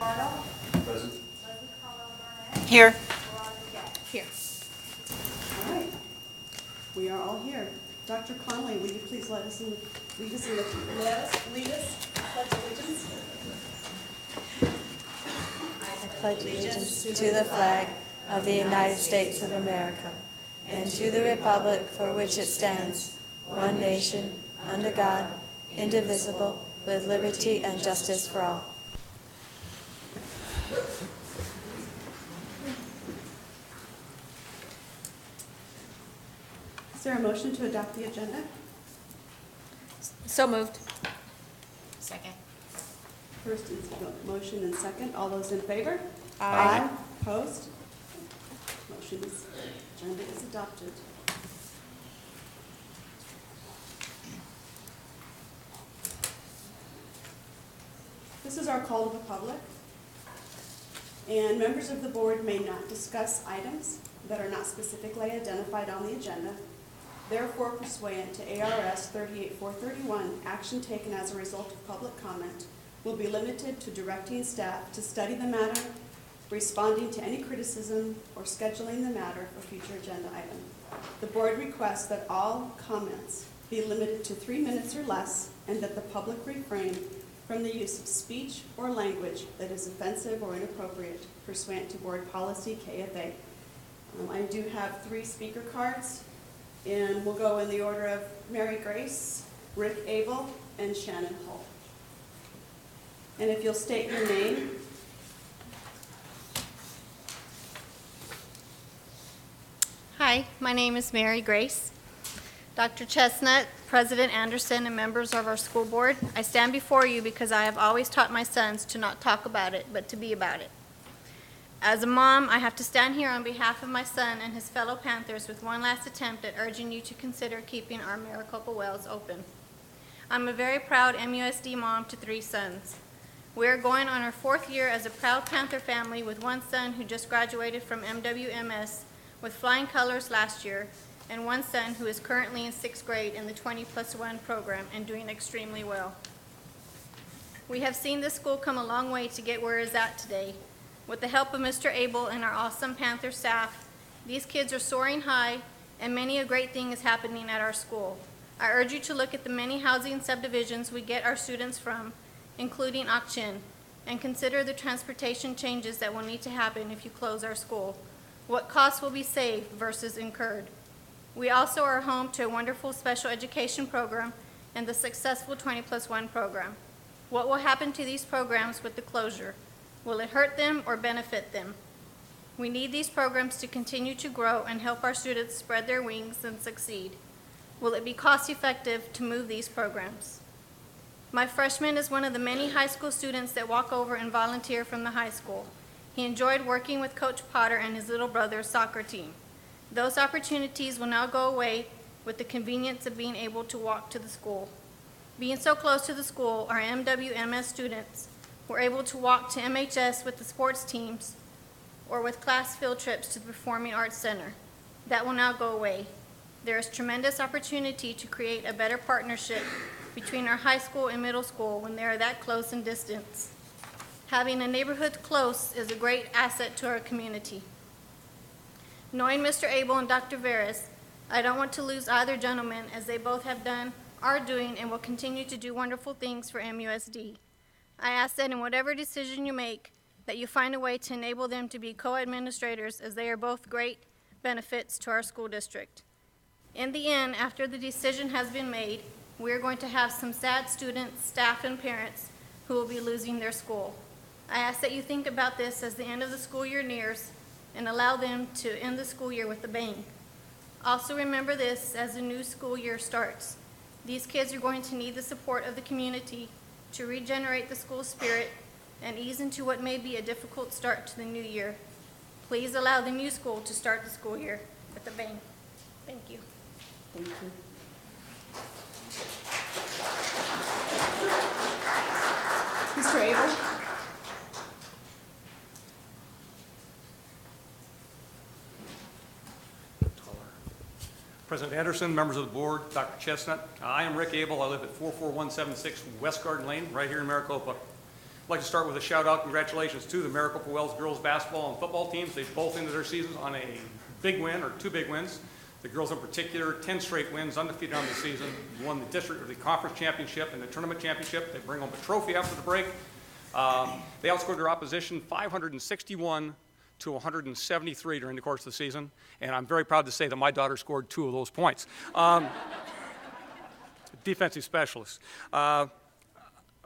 Present. Here. Here. All right. We are all here. Dr. Conley, will you please lead us in the pledge allegiance? I pledge allegiance to the flag of the United States of America and to the republic for which it stands, one nation, under God, indivisible, with liberty and justice for all. Is there a motion to adopt the agenda? So moved. Second. First is motion and second. All those in favor? Aye. Opposed? Agenda is adopted. This is our call to the public. And members of the board may not discuss items that are not specifically identified on the agenda. Therefore, pursuant to ARS 38431, action taken as a result of public comment will be limited to directing staff to study the matter, responding to any criticism, or scheduling the matter for future agenda item. The board requests that all comments be limited to 3 minutes or less, and that the public refrain from the use of speech or language that is offensive or inappropriate pursuant to board policy KFA. I do have 3 speaker cards, and we'll go in the order of Mary Grace, Rick Abel, and Shannon Hull. And if you'll state your name. Hi, my name is Mary Grace. Dr. Chestnut, President Anderson, and members of our school board, I stand before you because I have always taught my sons to not talk about it, but to be about it. As a mom, I have to stand here on behalf of my son and his fellow Panthers with one last attempt at urging you to consider keeping our Maricopa wells open. I'm a very proud MUSD mom to 3 sons. We are going on our 4th year as a proud Panther family with one son who just graduated from MWMS with flying colors last year, and one son who is currently in 6th grade in the 20+1 program and doing extremely well. We have seen this school come a long way to get where it is at today. With the help of Mr. Abel and our awesome Panther staff, these kids are soaring high, and many a great thing is happening at our school. I urge you to look at the many housing subdivisions we get our students from, including Ak-Chin, and consider the transportation changes that will need to happen if you close our school. What costs will be saved versus incurred. We also are home to a wonderful special education program and the successful 20+1 program. What will happen to these programs with the closure? Will it hurt them or benefit them? We need these programs to continue to grow and help our students spread their wings and succeed. Will it be cost effective to move these programs? My freshman is one of the many high school students that walk over and volunteer from the high school. He enjoyed working with Coach Potter and his little brother's soccer team. Those opportunities will now go away with the convenience of being able to walk to the school. Being so close to the school, our MWMS students were able to walk to MHS with the sports teams or with class field trips to the Performing Arts Center. That will now go away. There is tremendous opportunity to create a better partnership between our high school and middle school when they are that close in distance. Having a neighborhood close is a great asset to our community. Knowing Mr. Abel and Dr. Veras, I don't want to lose either gentleman, as they both have done, are doing, and will continue to do wonderful things for MUSD. I ask that in whatever decision you make, that you find a way to enable them to be co-administrators, as they are both great benefits to our school district. In the end, after the decision has been made, we are going to have some sad students, staff, and parents who will be losing their school. I ask that you think about this as the end of the school year nears and allow them to end the school year with a bang. Also remember this as the new school year starts. These kids are going to need the support of the community to regenerate the school spirit and ease into what may be a difficult start to the new year. Please allow the new school to start the school year with a bang. Thank you. Thank you. Mr. Abel? President Anderson, members of the board, Dr. Chestnut. I am Rick Abel. I live at 44176 West Garden Lane, right here in Maricopa. I'd like to start with a shout out, congratulations to the Maricopa Wells girls basketball and football teams. They both ended their seasons on a big win, or two big wins. The girls in particular, 10 straight wins, undefeated on the season, won the district or the conference championship and the tournament championship. They bring home a trophy after the break. They outscored their opposition 561 to 173 during the course of the season, and I'm very proud to say that my daughter scored 2 of those points. Defensive specialist.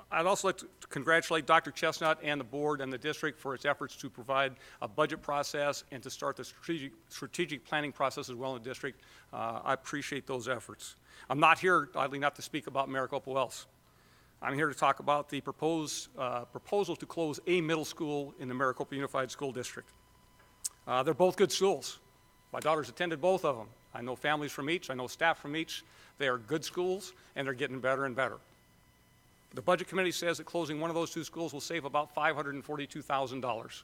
I'd also like to congratulate Dr. Chestnut and the board and the district for its efforts to provide a budget process and to start the strategic planning process as well in the district. I appreciate those efforts. I'm not here, oddly enough, to speak about Maricopa Wells. I'm here to talk about the proposal to close a middle school in the Maricopa Unified School District. They're both good schools. My daughter's attended both of them. I know families from each. I know staff from each. They are good schools, and they're getting better and better. The Budget Committee says that closing one of those 2 schools will save about $542,000.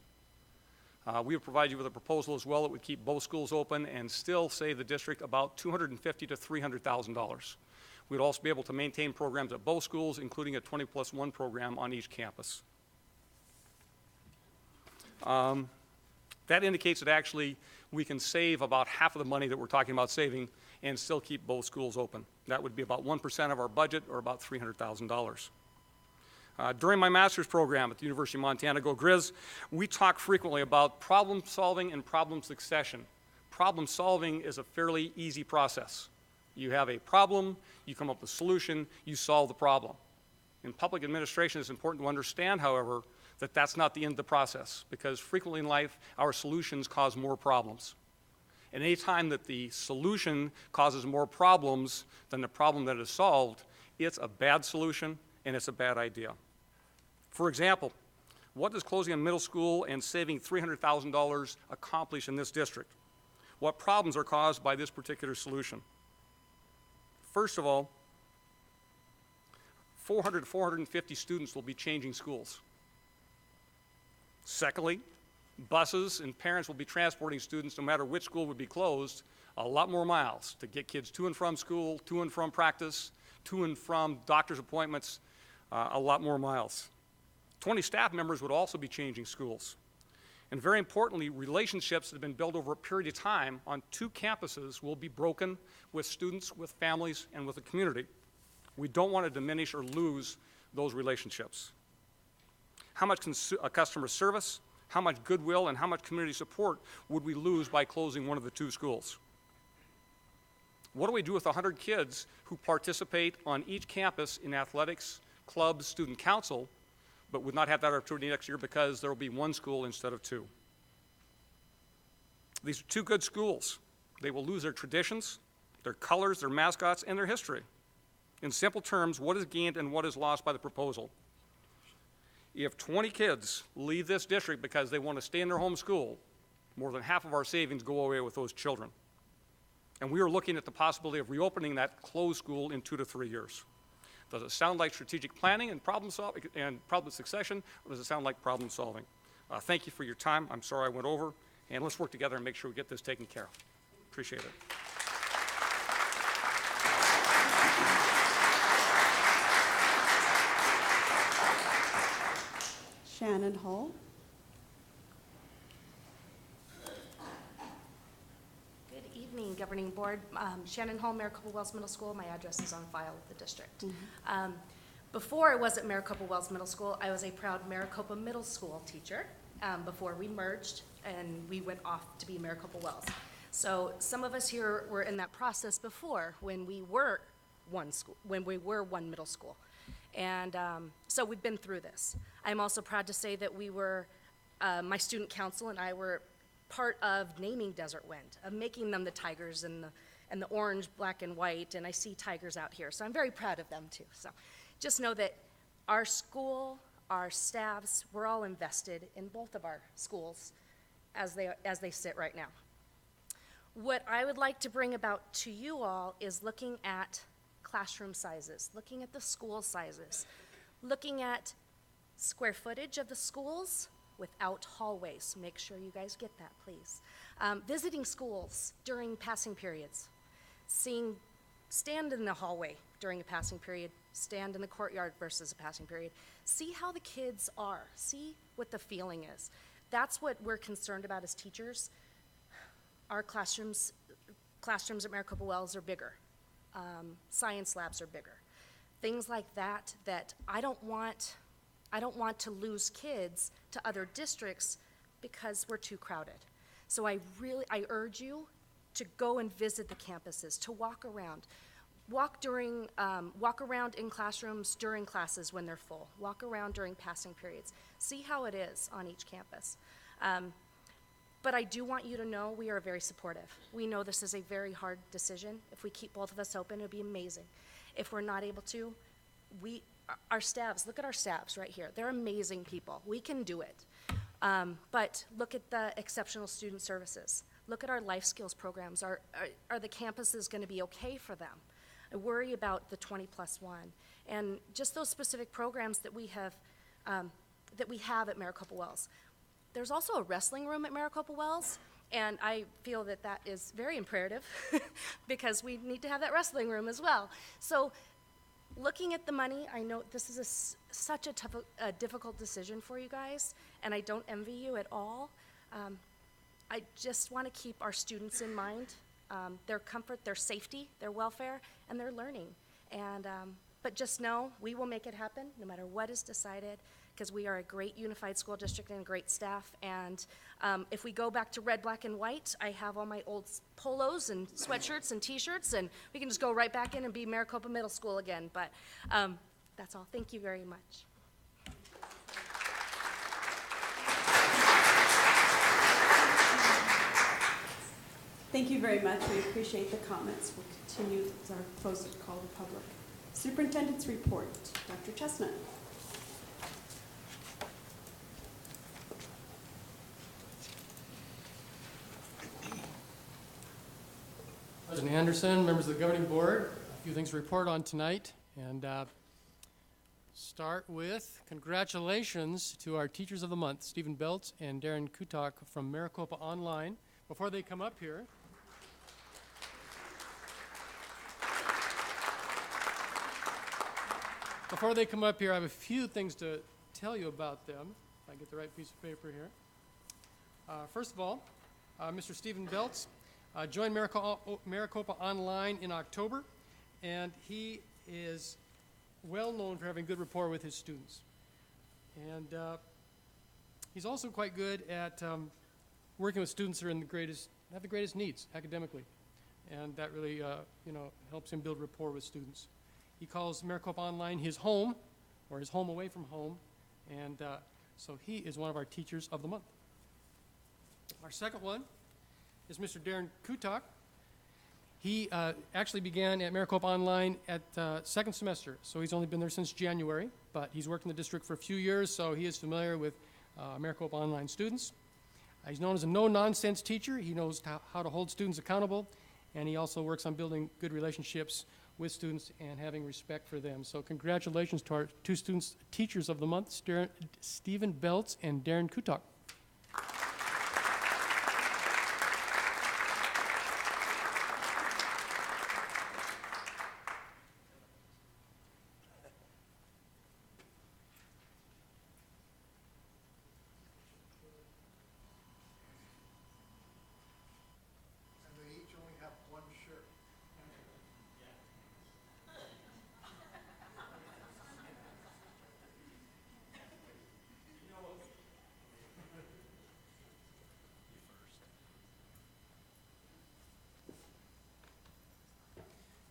We would provide you with a proposal as well that would keep both schools open and still save the district about $250,000 to $300,000. We'd also be able to maintain programs at both schools, including a 20+1 program on each campus. That indicates that actually we can save about half of the money that we're talking about saving and still keep both schools open. That would be about 1% of our budget, or about $300,000. During my master's program at the University of Montana, Go Grizz, we talk frequently about problem solving and problem succession. Problem solving is a fairly easy process. You have a problem, you come up with a solution, you solve the problem. In public administration, it's important to understand, however, that that's not the end of the process, because frequently in life, our solutions cause more problems. And any time that the solution causes more problems than the problem that is solved, it's a bad solution and it's a bad idea. For example, what does closing a middle school and saving $300,000 accomplish in this district? What problems are caused by this particular solution? First of all, 400 to 450 students will be changing schools. Secondly, buses and parents will be transporting students, no matter which school would be closed, a lot more miles to get kids to and from school, to and from practice, to and from doctor's appointments, a lot more miles. 20 staff members would also be changing schools. And very importantly, relationships that have been built over a period of time on 2 campuses will be broken with students, with families, and with the community. We don't want to diminish or lose those relationships. How much customer service, how much goodwill, and how much community support would we lose by closing one of the 2 schools? What do we do with 100 kids who participate on each campus in athletics, clubs, student council, but would not have that opportunity next year because there will be 1 school instead of 2? These are 2 good schools. They will lose their traditions, their colors, their mascots, and their history. In simple terms, what is gained and what is lost by the proposal? If 20 kids leave this district because they want to stay in their home school, more than half of our savings go away with those children. And we are looking at the possibility of reopening that closed school in 2 to 3 years. Does it sound like strategic planning and problem succession, or does it sound like problem solving? Thank you for your time. I'm sorry I went over, and let's work together and make sure we get this taken care of. Appreciate it. Shannon Hull. Good evening, Governing Board. Shannon Hull, Maricopa Wells Middle School. My address is on file with the district. Before I was at Maricopa Wells Middle School, I was a proud Maricopa Middle School teacher before we merged and we went off to be Maricopa Wells. So some of us here were in that process before when we were one school, when we were one middle school. And so we've been through this. I'm also proud to say that we were, my student council and I were part of naming Desert Wind, of making them the tigers and the orange, black, and white, and I see tigers out here. So I'm very proud of them too. So just know that our school, our staffs, we're all invested in both of our schools as they sit right now. What I would like to bring about to you all is looking at classroom sizes, looking at the school sizes, looking at square footage of the schools without hallways. Make sure you guys get that, please. Visiting schools during passing periods, seeing stand in the hallway during a passing period, stand in the courtyard versus a passing period. See how the kids are. See what the feeling is. That's what we're concerned about as teachers. Our classrooms at Maricopa Wells are bigger. Science labs are bigger. Things like that I don't want to lose kids to other districts because we're too crowded. So I urge you to go and visit the campuses, to walk around. Walk around in classrooms during classes when they're full. Walk around during passing periods. See how it is on each campus. But I do want you to know we are very supportive. We know this is a very hard decision. If we keep both of us open, it would be amazing. If we're not able to, our staffs, look at our staffs right here. They're amazing people. We can do it. But look at the exceptional student services. Look at our life skills programs. Are the campuses going to be okay for them? I worry about the 20+1 and just those specific programs that we have at Maricopa Wells. There's also a wrestling room at Maricopa Wells, and I feel that that is very imperative because we need to have that wrestling room as well. So looking at the money, I know this is such a difficult decision for you guys, and I don't envy you at all. I just want to keep our students in mind, their comfort, their safety, their welfare, and their learning. And but just know we will make it happen no matter what is decided, because we are a great unified school district and great staff. And if we go back to red, black, and white, I have all my old polos and sweatshirts and T-shirts, and we can just go right back in and be Maricopa Middle School again. But that's all. Thank you very much. Thank you very much. We appreciate the comments. We'll continue with our closed call to public. Superintendent's report. Dr. Chestnut. President Anderson, members of the governing board, a few things to report on tonight. And start with congratulations to our Teachers of the Month, Stephen Beltz and Darren Kutok from Maricopa Online. Before they come up here, I have a few things to tell you about them. If I get the right piece of paper here. First of all, Mr. Stephen Beltz joined Maricopa Online in October, and he is well known for having good rapport with his students. And he's also quite good at working with students that are have the greatest needs academically, and that really helps him build rapport with students. He calls Maricopa Online his home, or his home away from home, and so he is one of our Teachers of the Month. Our second one is Mr. Darren Kutok. He actually began at Maricopa Online at second semester, so he's only been there since January, but he's worked in the district for a few years, so he is familiar with Maricopa Online students. He's known as a no-nonsense teacher. He knows how to hold students accountable, and he also works on building good relationships with students and having respect for them. So congratulations to our two students, Teachers of the Month, Stephen Beltz and Darren Kutok.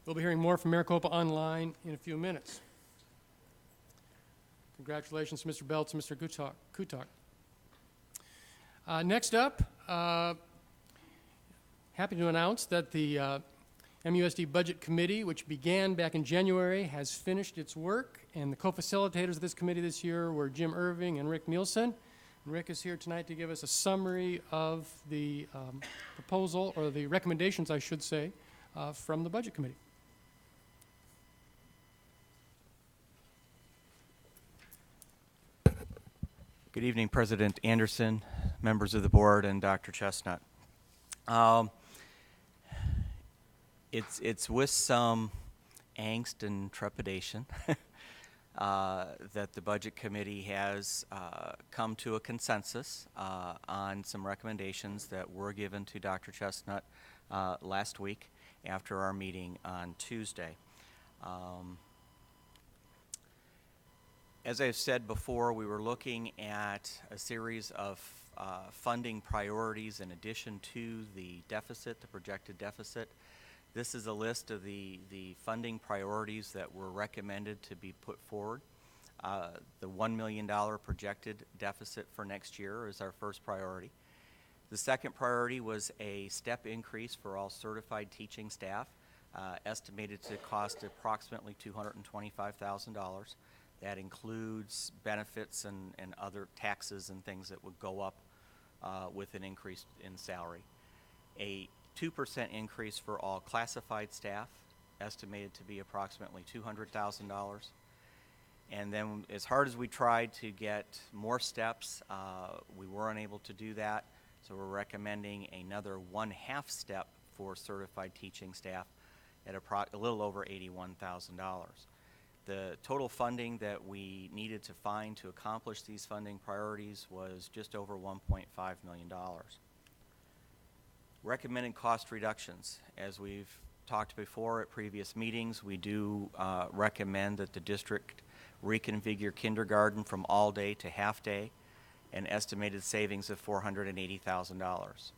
We'll be hearing more from Maricopa Online in a few minutes. Congratulations to Mr. Beltz and Mr. Kutok. Next up, happy to announce that the MUSD Budget Committee, which began back in January, has finished its work, and the co-facilitators of this committee this year were Jim Irving and Rick Nielsen. And Rick is here tonight to give us a summary of the proposal, or the recommendations, I should say, from the Budget Committee. Good evening, President Anderson, members of the board, and Dr. Chestnut. It's with some angst and trepidation that the Budget Committee has come to a consensus on some recommendations that were given to Dr. Chestnut last week after our meeting on Tuesday. As I've said before, we were looking at a series of funding priorities in addition to the deficit, the projected deficit. This is a list of the funding priorities that were recommended to be put forward. The $1 million projected deficit for next year is our first priority. The second priority was a step increase for all certified teaching staff, estimated to cost approximately $225,000. That includes benefits and other taxes and things that would go up with an increase in salary. A 2% increase for all classified staff, estimated to be approximately $200,000. And then as hard as we tried to get more steps, we were unable to do that. So we're recommending another 1/2 step for certified teaching staff at a little over $81,000. The total funding that we needed to find to accomplish these funding priorities was just over $1.5 million. Recommended cost reductions. As we've talked before at previous meetings, we do recommend that the district reconfigure kindergarten from all day to half day, an estimated savings of $480,000.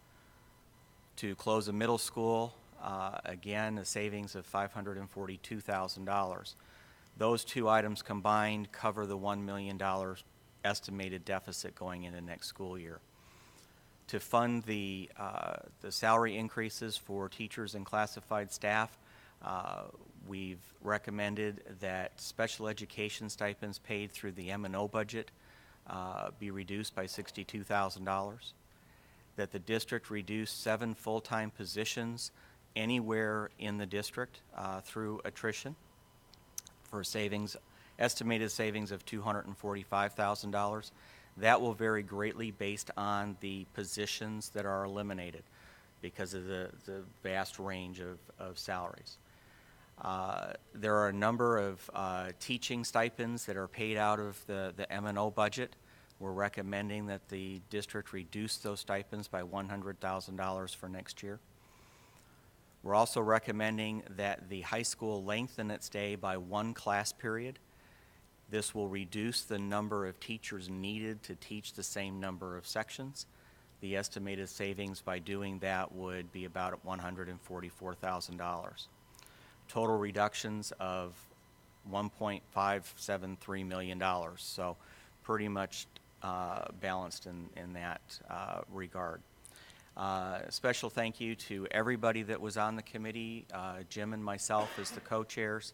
To close a middle school, again, a savings of $542,000. Those two items combined cover the $1 million estimated deficit going into next school year. To fund the salary increases for teachers and classified staff, we've recommended that special education stipends paid through the M&O budget be reduced by $62,000, that the district reduce 7 full-time positions anywhere in the district through attrition, for estimated savings of $245,000. That will vary greatly based on the positions that are eliminated because of the vast range of salaries. There are a number of teaching stipends that are paid out of the M&O budget. We're recommending that the district reduce those stipends by $100,000 for next year. We're also recommending that the high school lengthen its day by 1 class period. This will reduce the number of teachers needed to teach the same number of sections. The estimated savings by doing that would be about $144,000. Total reductions of $1.573 million, so pretty much balanced in that regard. Special thank you to everybody that was on the committee, Jim and myself as the co-chairs,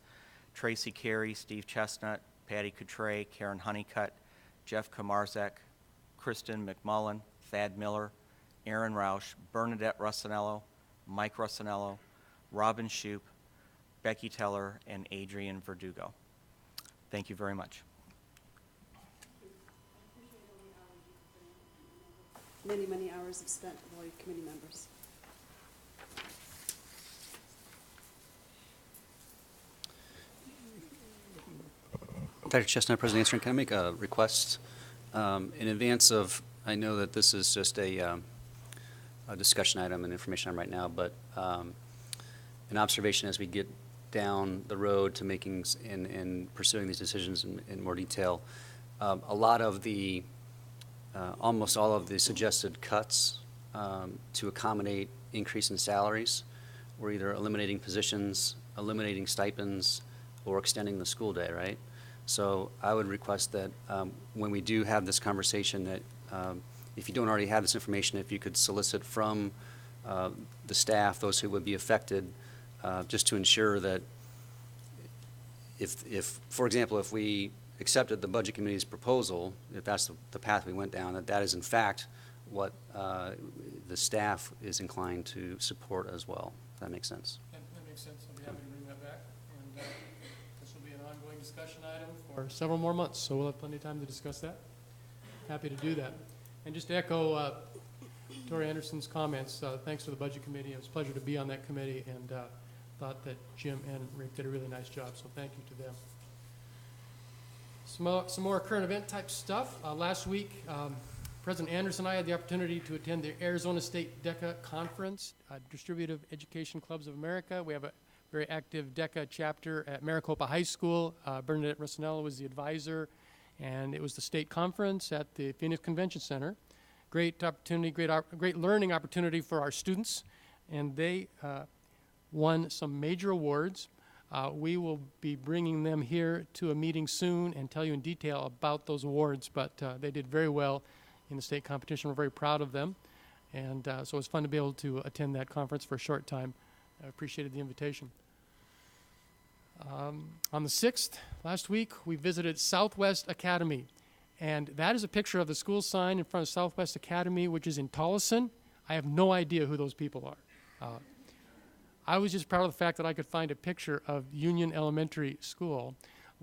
Tracy Carey, Steve Chestnut, Patty Coutray, Karen Honeycutt, Jeff Kamarzek, Kristen McMullen, Thad Miller, Aaron Roush, Bernadette Russinello, Mike Russinello, Robin Shoup, Becky Teller, and Adrian Verdugo. Thank you very much. Many, many hours have spent with all your committee members. Dr. Chestnut, President Answering, can I make a request? In advance of, I know that this is just a discussion item and information item right now, but an observation as we get down the road to making and pursuing these decisions in more detail. A lot of the, almost all of the suggested cuts to accommodate increase in salaries were either eliminating positions, eliminating stipends, or extending the school day, right? So I would request that when we do have this conversation that if you don't already have this information, if you could solicit from the staff, those who would be affected, just to ensure that if, for example, if we accepted the Budget Committee's proposal, if that's the path we went down, that is in fact what the staff is inclined to support as well. If that makes sense. That makes sense. I'll be happy to bring that back. And this will be an ongoing discussion item for several more months, so we'll have plenty of time to discuss that. Happy to do that. And just to echo Tori Anderson's comments, thanks to the Budget Committee. It was a pleasure to be on that committee, and thought that Jim and Rick did a really nice job, so thank you to them. Some more current event type stuff. Last week, President Anderson and I had the opportunity to attend the Arizona State DECA Conference, Distributive Education Clubs of America. We have a very active DECA chapter at Maricopa High School. Bernadette Rosanello was the advisor, and it was the state conference at the Phoenix Convention Center. Great opportunity, great learning opportunity for our students, and they won some major awards. We will be bringing them here to a meeting soon and tell you in detail about those awards, but they did very well in the state competition. We're very proud of them, and so it was fun to be able to attend that conference for a short time. I appreciated the invitation. On the 6th, last week, we visited Southwest Academy, and that is a picture of the school sign in front of Southwest Academy, which is in Tolleson. I have no idea who those people are. I was just proud of the fact that I could find a picture of Union Elementary School,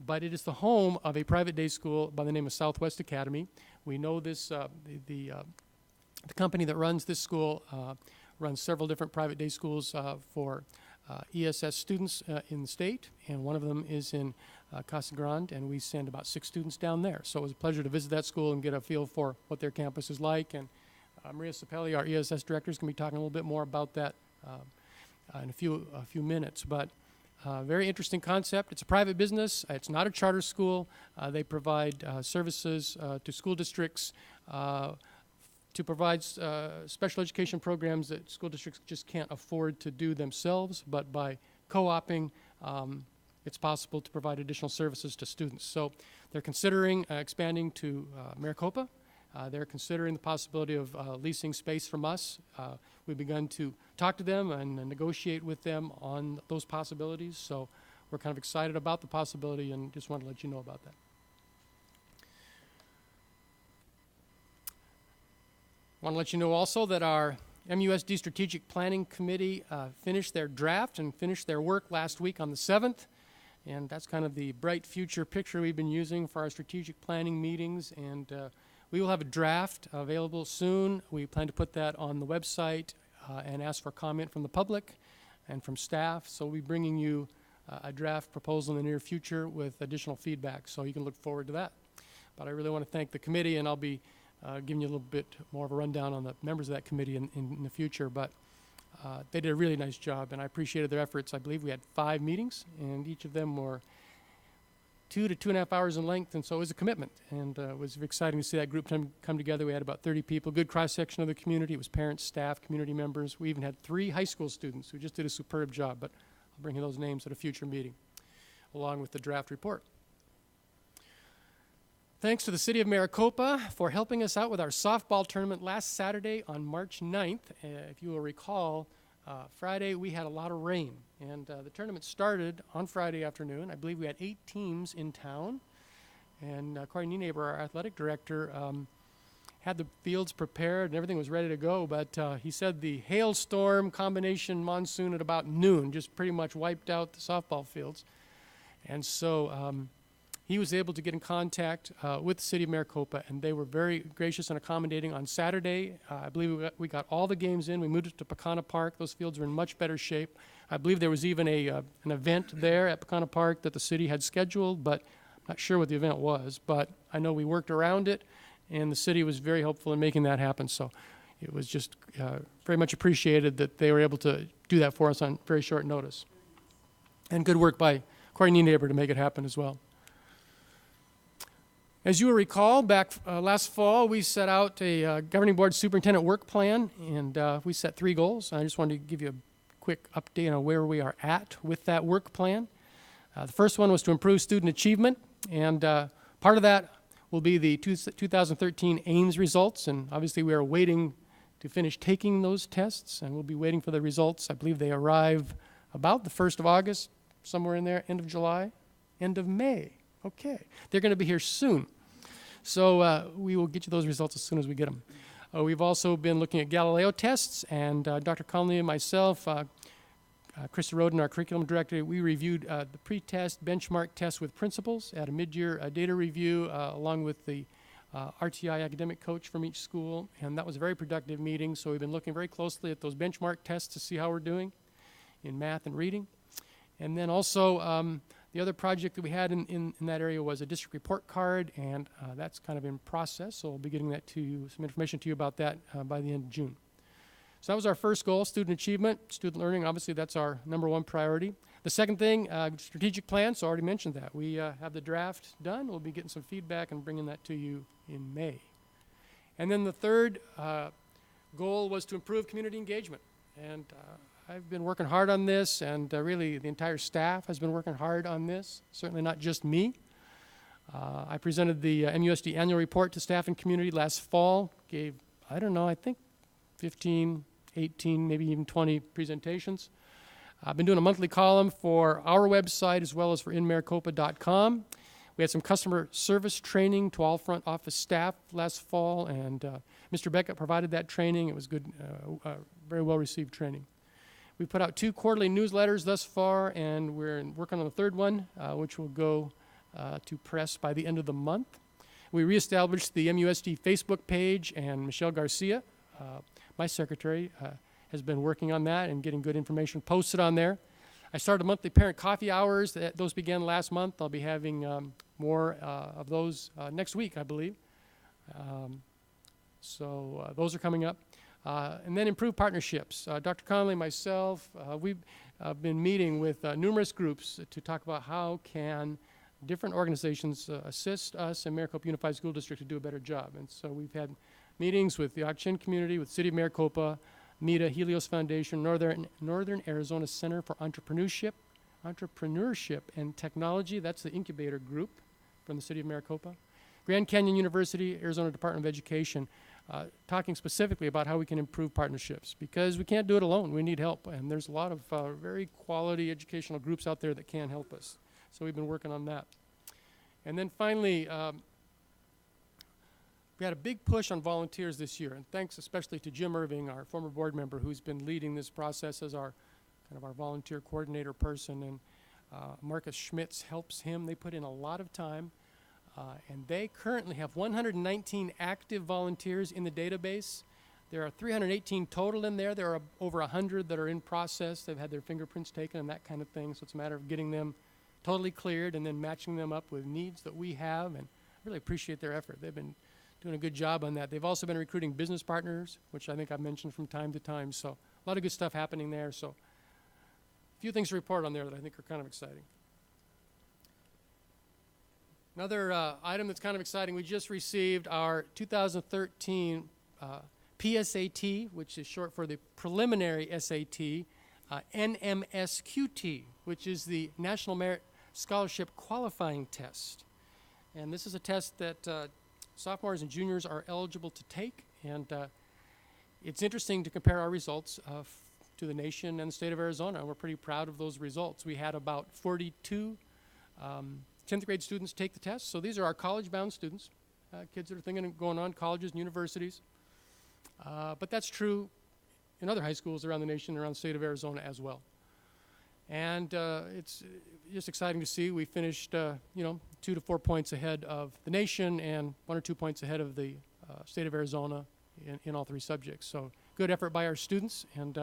but it is the home of a private day school by the name of Southwest Academy. We know this, the company that runs this school runs several different private day schools for ESS students in the state, and one of them is in Casa Grande, and we send about 6 students down there. So it was a pleasure to visit that school and get a feel for what their campus is like, and Maria Sapelli, our ESS director, is going to be talking a little bit more about that in a few minutes. But very interesting concept. It's a private business. It's not a charter school. They provide services to school districts to provide special education programs that school districts just can't afford to do themselves, but by co-oping, it's possible to provide additional services to students. So they're considering expanding to Maricopa. They're considering the possibility of leasing space from us. We've begun to talk to them and negotiate with them on those possibilities. So we're kind of excited about the possibility and just want to let you know about that. I want to let you know also that our MUSD Strategic Planning Committee finished their draft and finished their work last week on the 7th. And that's kind of the bright future picture we've been using for our strategic planning meetings. And we will have a draft available soon. We plan to put that on the website and ask for comment from the public and from staff. So we'll be bringing you a draft proposal in the near future with additional feedback. So you can look forward to that. But I really want to thank the committee, and I'll be giving you a little bit more of a rundown on the members of that committee in the future. But they did a really nice job, and I appreciated their efforts. I believe we had 5 meetings, and each of them were 2 to 2.5 hours in length, and so it was a commitment. And it was exciting to see that group come together. We had about 30 people, good cross-section of the community. It was parents, staff, community members. We even had 3 high school students who just did a superb job, but I'll bring you those names at a future meeting, along with the draft report. Thanks to the City of Maricopa for helping us out with our softball tournament last Saturday on March 9th. If you will recall, Friday we had a lot of rain, and the tournament started on Friday afternoon. I believe we had 8 teams in town, and Corey Nienaber, our athletic director, had the fields prepared and everything was ready to go, but he said the hailstorm combination monsoon at about noon just pretty much wiped out the softball fields. And so he was able to get in contact with the City of Maricopa, and they were very gracious and accommodating on Saturday. I believe we got all the games in. We moved it to Pecana Park. Those fields are in much better shape. I believe there was even an event there at Pecana Park that the city had scheduled, but I'm not sure what the event was. But I know we worked around it, and the city was very helpful in making that happen. So it was just very much appreciated that they were able to do that for us on very short notice. And good work by Corey Nienaber to make it happen as well. As you will recall, back last fall, we set out a governing board superintendent work plan, and we set 3 goals. I just wanted to give you a quick update on where we are at with that work plan. The first one was to improve student achievement, and part of that will be the 2013 Ames results, and obviously we are waiting to finish taking those tests, and we'll be waiting for the results. I believe they arrive about the 1st of August, somewhere in there, end of July, end of May. Okay, they're going to be here soon. So we will get you those results as soon as we get them. We've also been looking at Galileo tests, and Dr. Conley and myself, Krista Roden, our curriculum director, we reviewed the pre-test benchmark tests with principals at a mid-year data review along with the RTI academic coach from each school, and that was a very productive meeting. So we've been looking very closely at those benchmark tests to see how we're doing in math and reading. And then also, the other project that we had in that area was a district report card, and that's kind of in process, so we'll be getting that to you, some information to you about that by the end of June. So that was our first goal, student achievement, student learning. Obviously, that's our #1 priority. The second thing, strategic plan, so I already mentioned that. We have the draft done. We'll be getting some feedback and bringing that to you in May. And then the third goal was to improve community engagement. And I've been working hard on this, and really the entire staff has been working hard on this, certainly not just me. I presented the MUSD annual report to staff and community last fall, gave, I don't know, I think 15, 18, maybe even 20 presentations. I've been doing a monthly column for our website as well as for inmaricopa.com. We had some customer service training to all front office staff last fall, and Mr. Beckett provided that training. It was good, very well received training. We put out 2 quarterly newsletters thus far, and we're working on the third one, which will go to press by the end of the month. We reestablished the MUSD Facebook page, and Michelle Garcia, my secretary, has been working on that and getting good information posted on there. I started monthly parent coffee hours. Those began last month. I'll be having more of those next week, I believe. So those are coming up. And then improved partnerships. Dr. Connolly, myself, we've been meeting with numerous groups to talk about how can different organizations assist us in Maricopa Unified School District to do a better job. And so we've had meetings with the Ak-Chin community, with City of Maricopa, MEDA, Helios Foundation, Northern Arizona Center for Entrepreneurship and Technology. That's the incubator group from the City of Maricopa. Grand Canyon University, Arizona Department of Education, talking specifically about how we can improve partnerships, because we can't do it alone. We need help, and there's a lot of very quality educational groups out there that can help us. So we've been working on that. And then finally, we had a big push on volunteers this year, and thanks especially to Jim Irving, our former board member, who's been leading this process as our kind of our volunteer coordinator person, and Marcus Schmitz helps him. They put in a lot of time, and they currently have 119 active volunteers in the database. There are 318 total in there. There are over 100 that are in process. They've had their fingerprints taken and that kind of thing, so it's a matter of getting them totally cleared and then matching them up with needs that we have, and I really appreciate their effort. They've been doing a good job on that. They've also been recruiting business partners, which I think I've mentioned from time to time, so a lot of good stuff happening there. So a few things to report on there that I think are kind of exciting. Another item that's kind of exciting, we just received our 2013 PSAT, which is short for the preliminary SAT, NMSQT, which is the National Merit Scholarship Qualifying Test. And this is a test that sophomores and juniors are eligible to take, and it's interesting to compare our results to the nation and the state of Arizona. We're pretty proud of those results. We had about 42 10th grade students take the test, so these are our college-bound students, kids that are thinking of going on colleges and universities. But that's true in other high schools around the nation, around the state of Arizona as well. And it's just exciting to see. We finished, 2 to 4 points ahead of the nation and 1 or 2 points ahead of the state of Arizona in all 3 subjects. So good effort by our students, and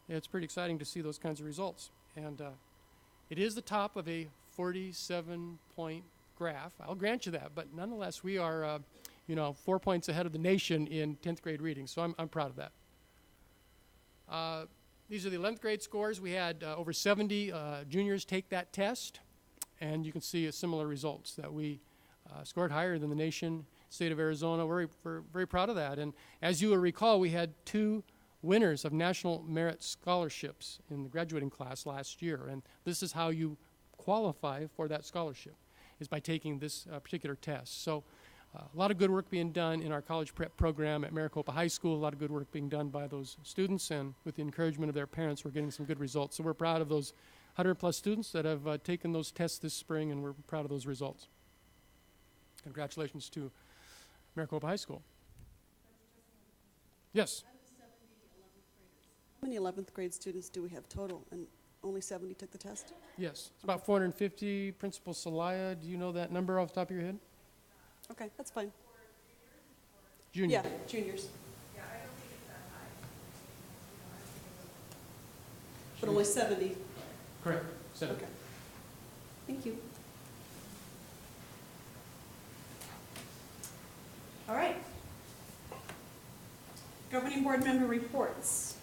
it's pretty exciting to see those kinds of results. And it is the top of a 47-point graph. I'll grant you that, but nonetheless, we are, 4 points ahead of the nation in 10th grade reading, so I'm proud of that. These are the 11th grade scores. We had over 70 juniors take that test, and you can see similar results that we scored higher than the nation, state of Arizona. We're very proud of that. And as you will recall, we had 2 winners of National Merit Scholarships in the graduating class last year, and this is how you qualify for that scholarship, is by taking this particular test. So a lot of good work being done in our college prep program at Maricopa High School, a lot of good work being done by those students, and with the encouragement of their parents, we're getting some good results. So we're proud of those 100-plus students that have taken those tests this spring, and we're proud of those results. Congratulations to Maricopa High School. Yes? How many 11th grade students do we have total, and only 70 took the test? Yes. It's about 450. Principal Celaya, do you know that number off the top of your head? Okay, that's fine. Junior. Yeah, juniors. But only 70. Correct. Senator. Okay. Thank you. All right. Governing board member reports.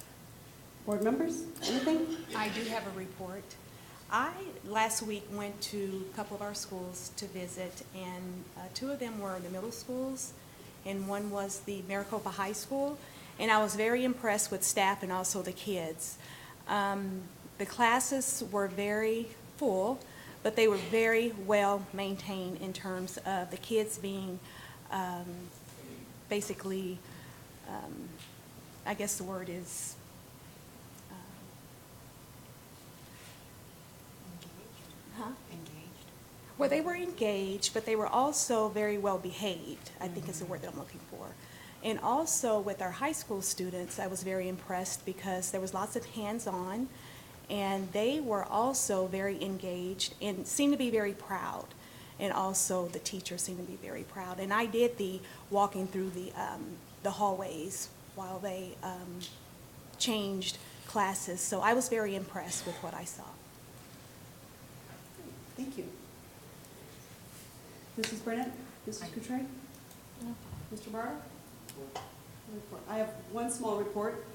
Board members, anything? I do have a report. I, last week, went to a couple of our schools to visit, and two of them were the middle schools, and one was the Maricopa High School, and I was very impressed with staff and also the kids. The classes were very full, but they were very well maintained in terms of the kids being basically, I guess the word is, well, they were engaged, but they were also very well behaved, I think is the word that I'm looking for. And also with our high school students, I was very impressed because there was lots of hands-on, and they were also very engaged and seemed to be very proud. And also the teachers seemed to be very proud. And I did the walking through the hallways while they changed classes. So I was very impressed with what I saw. Thank you. Mrs. Burnett? Mrs. Coutray? Mr. Barr? Report. I have one small report.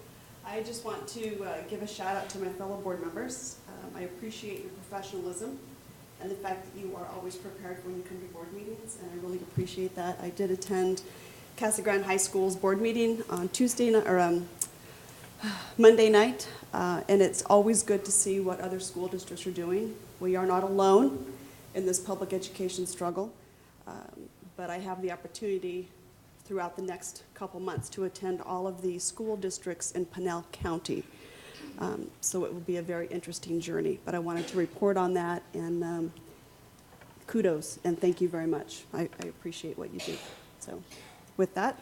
I just want to give a shout out to my fellow board members. I appreciate your professionalism and the fact that you are always prepared when you come to board meetings, and I really appreciate that. I did attend Casa Grande High School's board meeting on Monday night, and it's always good to see what other school districts are doing. We are not alone in this public education struggle, but I have the opportunity throughout the next couple months to attend all of the school districts in Pinal County. So it will be a very interesting journey, but I wanted to report on that, and kudos, and thank you very much. I appreciate what you do. So with that,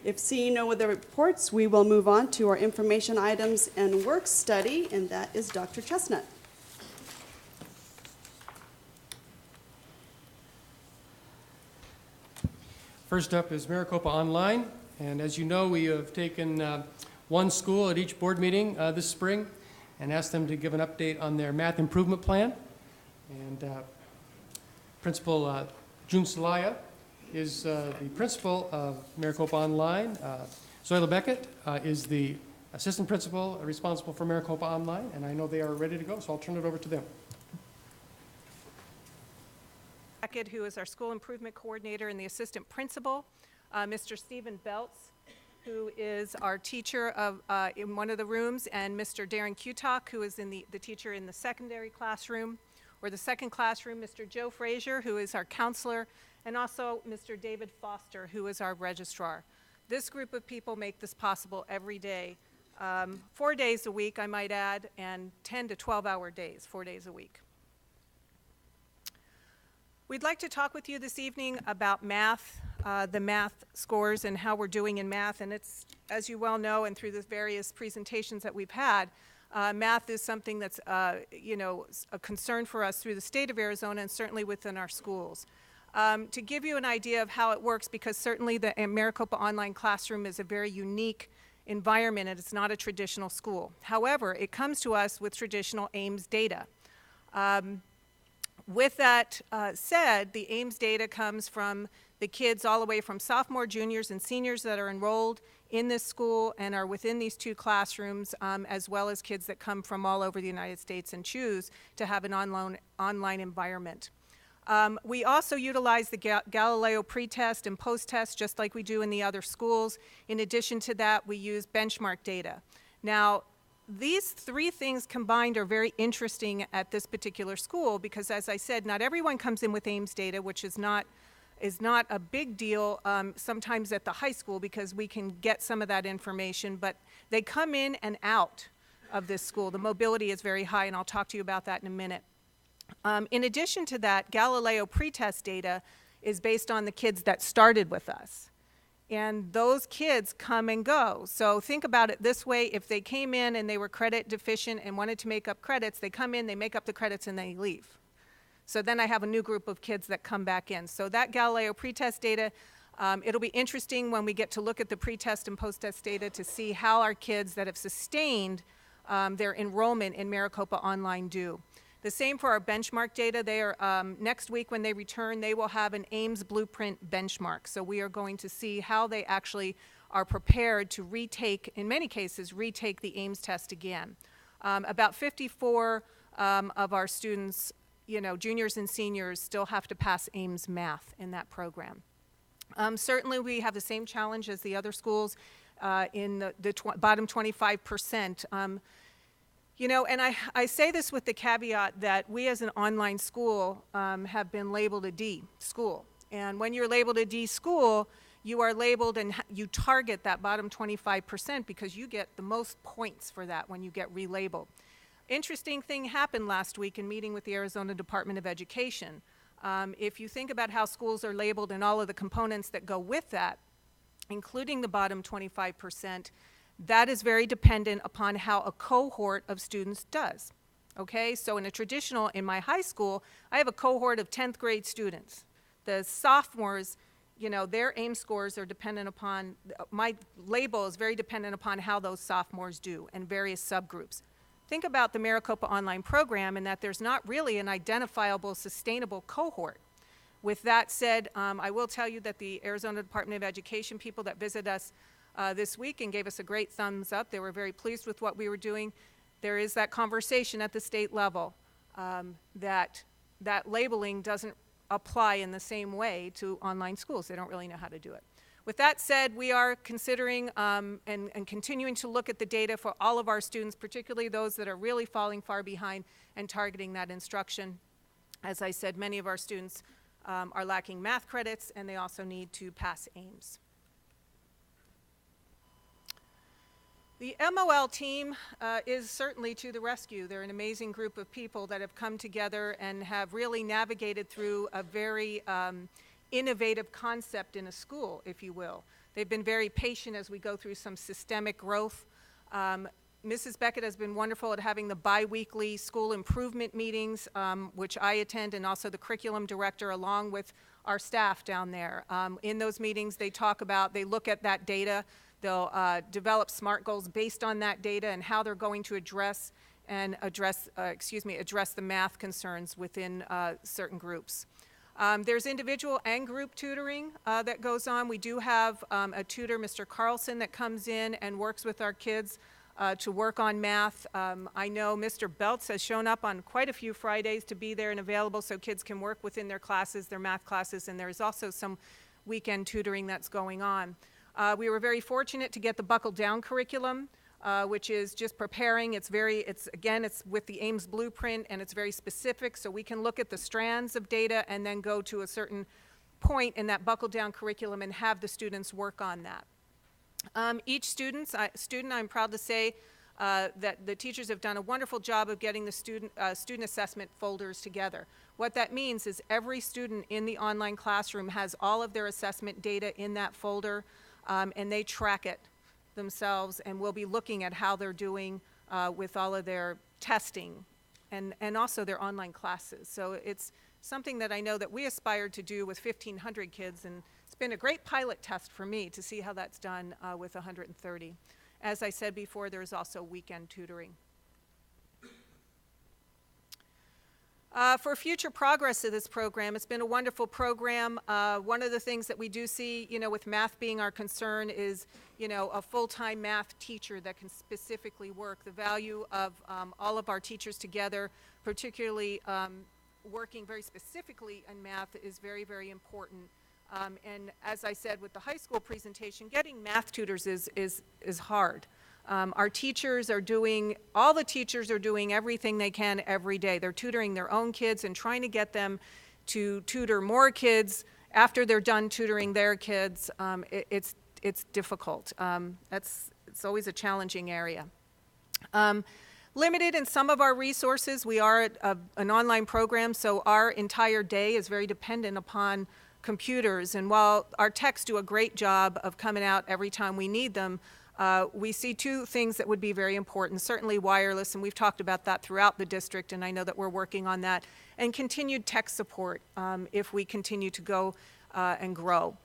if seeing no other reports, we will move on to our information items and work study, and that is Dr. Chestnut. First up is Maricopa Online, and as you know, we have taken one school at each board meeting this spring and asked them to give an update on their math improvement plan. And Principal June Salaya is the principal of Maricopa Online. Zoila Beckett is the assistant principal responsible for Maricopa Online, and I know they are ready to go, so I'll turn it over to them. Beckett, who is our school improvement coordinator, and the assistant principal, Mr. Stephen Beltz, who is our teacher of, in one of the rooms, and Mr. Darren Kutok, who is in the teacher in the secondary classroom, or the second classroom, Mr. Joe Frazier, who is our counselor, and also Mr. David Foster, who is our registrar. This group of people make this possible every day, 4 days a week, I might add, and 10 to 12-hour days, 4 days a week. We'd like to talk with you this evening about math, the math scores and how we're doing in math. And it's, as you well know, and through the various presentations that we've had, math is something that's, you know, a concern for us through the state of Arizona and certainly within our schools. To give you an idea of how it works, because certainly the Maricopa Online Classroom is a very unique environment and it's not a traditional school. However, it comes to us with traditional Ames data. With that said, the Ames data comes from the kids all the way from sophomore, juniors, and seniors that are enrolled in this school and are within these two classrooms, as well as kids that come from all over the United States and choose to have an online environment. We also utilize the Galileo pre-test and post-test just like we do in the other schools. In addition to that, we use benchmark data. Now, these three things combined are very interesting at this particular school because, as I said, not everyone comes in with Ames data, which is not a big deal sometimes at the high school because we can get some of that information, but they come in and out of this school. The mobility is very high, and I'll talk to you about that in a minute. In addition to that, Galileo pretest data is based on the kids that started with us. And those kids come and go. So think about it this way. If they came in and they were credit deficient and wanted to make up credits, they come in, they make up the credits, and they leave. So then I have a new group of kids that come back in. So that Galileo pretest data, it'll be interesting when we get to look at the pretest and post-test data to see how our kids that have sustained their enrollment in Maricopa Online do. The same for our benchmark data. They are, next week when they return, they will have an Ames Blueprint benchmark. So we are going to see how they actually are prepared to retake, in many cases, retake the Ames test again. About 54 of our students, juniors and seniors, still have to pass Ames math in that program. Certainly we have the same challenge as the other schools in the bottom 25%. And I say this with the caveat that we as an online school have been labeled a D school. And when you're labeled a D school, you are labeled and you target that bottom 25% because you get the most points for that when you get relabeled. Interesting thing happened last week in meeting with the Arizona Department of Education. If you think about how schools are labeled and all of the components that go with that, including the bottom 25%, that is very dependent upon how a cohort of students does. Okay, so in my high school, I have a cohort of 10th grade students. The sophomores, their AIM scores are dependent upon, my label is very dependent upon how those sophomores do and various subgroups. Think about the Maricopa online program in that there's not really an identifiable, sustainable cohort. With that said, I will tell you that the Arizona Department of Education people that visit us this week and gave us a great thumbs up. They were very pleased with what we were doing. There is that conversation at the state level that labeling doesn't apply in the same way to online schools. They don't really know how to do it. With that said, we are considering and continuing to look at the data for all of our students, particularly those that are really falling far behind, and targeting that instruction. As I said, many of our students are lacking math credits, and they also need to pass Ames. The MOL team is certainly to the rescue. They're an amazing group of people that have come together and have really navigated through a very innovative concept in a school, if you will. They've been very patient as we go through some systemic growth. Mrs. Beckett has been wonderful at having the bi-weekly school improvement meetings, which I attend, and also the curriculum director along with our staff down there. In those meetings, they look at that data. They'll develop SMART goals based on that data and how they're going to address the math concerns within certain groups. There's individual and group tutoring that goes on. We do have a tutor, Mr. Carlson, that comes in and works with our kids to work on math. I know Mr. Beltz has shown up on quite a few Fridays to be there and available so kids can work within their classes, their math classes, and there's also some weekend tutoring that's going on. We were very fortunate to get the Buckle Down curriculum, which is just preparing. It's with the Ames Blueprint, and it's very specific, so we can look at the strands of data and then go to a certain point in that Buckle Down curriculum and have the students work on that. Each student, I'm proud to say that the teachers have done a wonderful job of getting the student assessment folders together. What that means is every student in the online classroom has all of their assessment data in that folder, and they track it themselves, and we'll be looking at how they're doing with all of their testing and also their online classes. So it's something that I know that we aspired to do with 1,500 kids, and it's been a great pilot test for me to see how that's done with 130. As I said before, there's also weekend tutoring. For future progress of this program, it's been a wonderful program. One of the things that we do see, with math being our concern is, a full-time math teacher that can specifically work. The value of all of our teachers together, particularly working very specifically in math, is very, very important. And as I said with the high school presentation, getting math tutors is hard. Our teachers are all the teachers are doing everything they can every day. They're tutoring their own kids and trying to get them to tutor more kids after they're done tutoring their kids. It's difficult. It's always a challenging area. Limited in some of our resources. We are an online program, so our entire day is very dependent upon computers. And while our techs do a great job of coming out every time we need them, we see two things that would be very important. Certainly wireless, and we've talked about that throughout the district, and I know that we're working on that, and continued tech support if we continue to go and grow.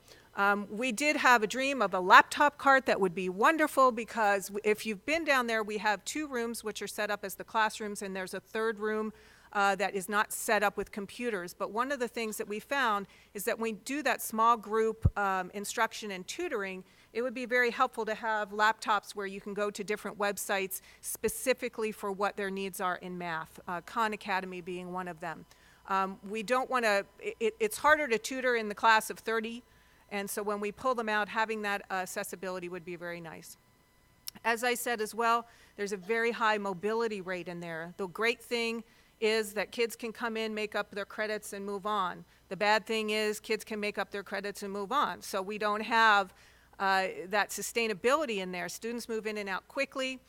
We did have a dream of a laptop cart that would be wonderful, because if you've been down there, we have 2 rooms which are set up as the classrooms, and there's a 3rd room that is not set up with computers. But one of the things that we found is that when we do that small group instruction and tutoring, it would be very helpful to have laptops where you can go to different websites specifically for what their needs are in math, Khan Academy being one of them. We don't want to, it's harder to tutor in the class of 30, and so when we pull them out, having that accessibility would be very nice. As I said as well, there's a very high mobility rate in there. The great thing is that kids can come in, make up their credits, and move on. The bad thing is kids can make up their credits and move on. So we don't have that sustainability in there. Students move in and out quickly.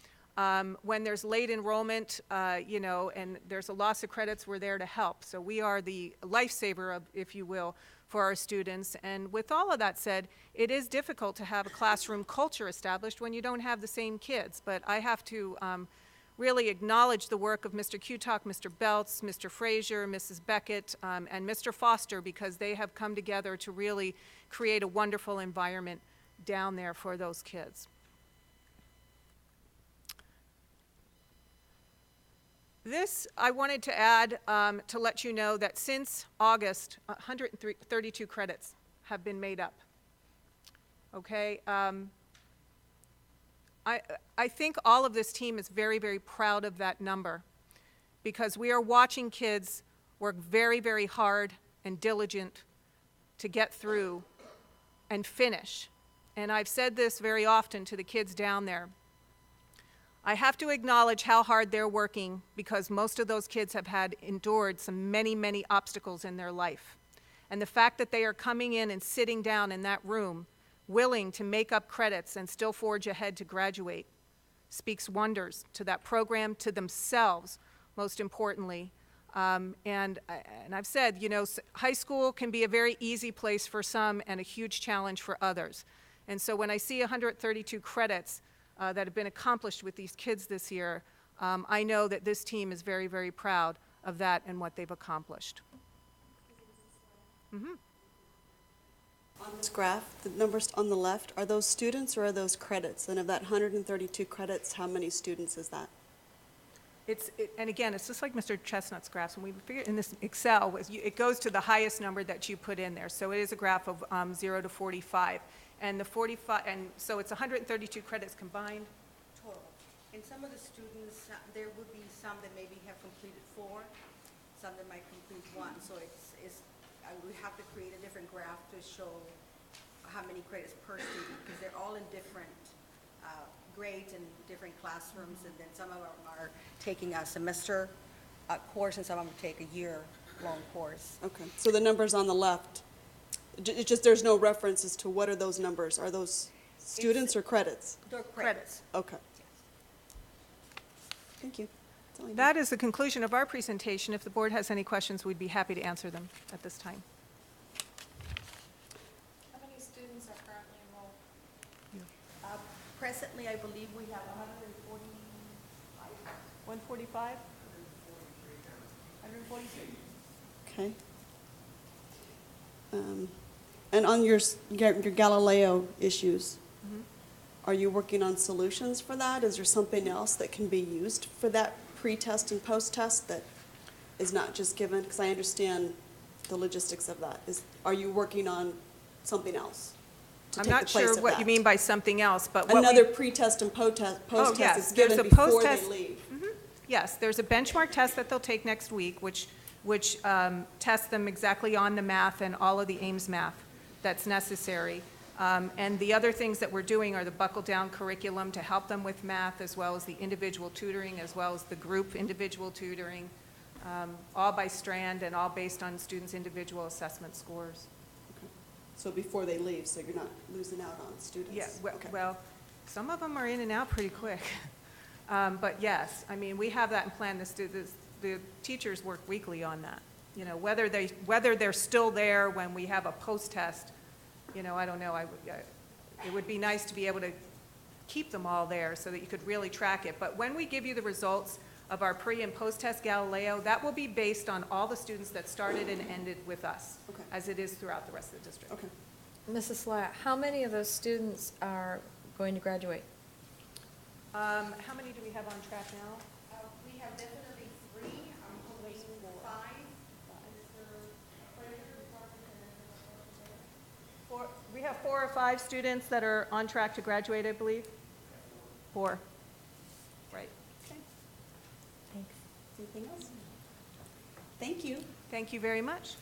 When there's late enrollment, you know, and there's a loss of credits, we're there to help. So we are the lifesaver, if you will, for our students. And with all of that said, it is difficult to have a classroom culture established when you don't have the same kids. But I have to really acknowledge the work of Mr. Kutok, Mr. Beltz, Mr. Frazier, Mrs. Beckett, and Mr. Foster, because they have come together to really create a wonderful environment down there for those kids. This, I wanted to add to let you know that since August, 132 credits have been made up. Okay? I think all of this team is very, very proud of that number, because we are watching kids work very, very hard and diligent to get through and finish. And I've said this very often to the kids down there. I have to acknowledge how hard they're working, because most of those kids have endured some many, many obstacles in their life. And the fact that they are coming in and sitting down in that room, willing to make up credits and still forge ahead to graduate, speaks wonders to that program, to themselves, most importantly. And I've said, you know, high school can be a very easy place for some and a huge challenge for others. And so when I see 132 credits that have been accomplished with these kids this year, I know that this team is very, very proud of that and what they've accomplished. Mm-hmm. On this graph, the numbers on the left, are those students or are those credits? And of that 132 credits, how many students is that? And again, it's just like Mr. Chestnut's graphs. When we figure in this Excel, it goes to the highest number that you put in there. So it is a graph of 0 to 45. And the 45, and so it's 132 credits combined. Total. And some of the students, there would be some that maybe have completed 4, some that might complete 1. So we have to create a different graph to show how many credits per student, because they're all in different grades and different classrooms, and then some of them are taking a semester course, and some of them take a year-long course. Okay, so the numbers on the left, it's just there's no reference as to what are those numbers. Are those students or credits? They're credits. Okay. Thank you. That's all I need. That is the conclusion of our presentation. If the board has any questions, we'd be happy to answer them at this time. How many students are currently enrolled? Presently, I believe we have 145. 145? 143. Okay. And on your Galileo issues, are you working on solutions for that? Is there something else that can be used for that pre-test and post-test that is not just given? Because I understand the logistics of that. Are you working on something else to I'm take not the place sure of what that? you mean by something else, but what Another pre-test and post-test yes, is there's given a before they post-test- leave. Yes, there's a benchmark test that they'll take next week, which tests them exactly on the math and all of the Ames math that's necessary. And the other things that we're doing are the buckle-down curriculum to help them with math, as well as the individual tutoring, as well as the group individual tutoring, all by strand and all based on students' individual assessment scores. Okay. So before they leave, so you're not losing out on students? Yeah, Okay. well, some of them are in and out pretty quick. But yes, I mean, we have that in plan. The teachers work weekly on that. You know, whether they're still there when we have a post-test, you know, I don't know. It would be nice to be able to keep them all there so that you could really track it. But when we give you the results of our pre- and post-test Galileo, that will be based on all the students that started and ended with us, Okay. as it is throughout the rest of the district. Okay. Mrs. Slatt, how many of those students are going to graduate? How many do we have on track now? We have definitely 3. I'm hoping We have 4 or 5 students that are on track to graduate, I believe. 4. Right. Okay. Thanks. Anything else? Thank you. Thank you very much.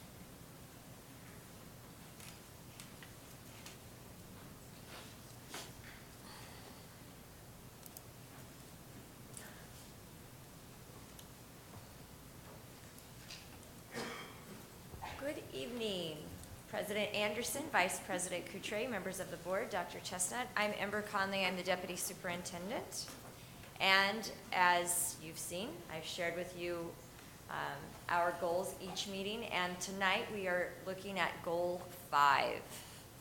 Good evening, President Anderson, Vice President Coutre, members of the board, Dr. Chestnut. I'm Ember Conley. I'm the Deputy Superintendent. And as you've seen, I've shared with you our goals each meeting. And tonight we are looking at Goal 5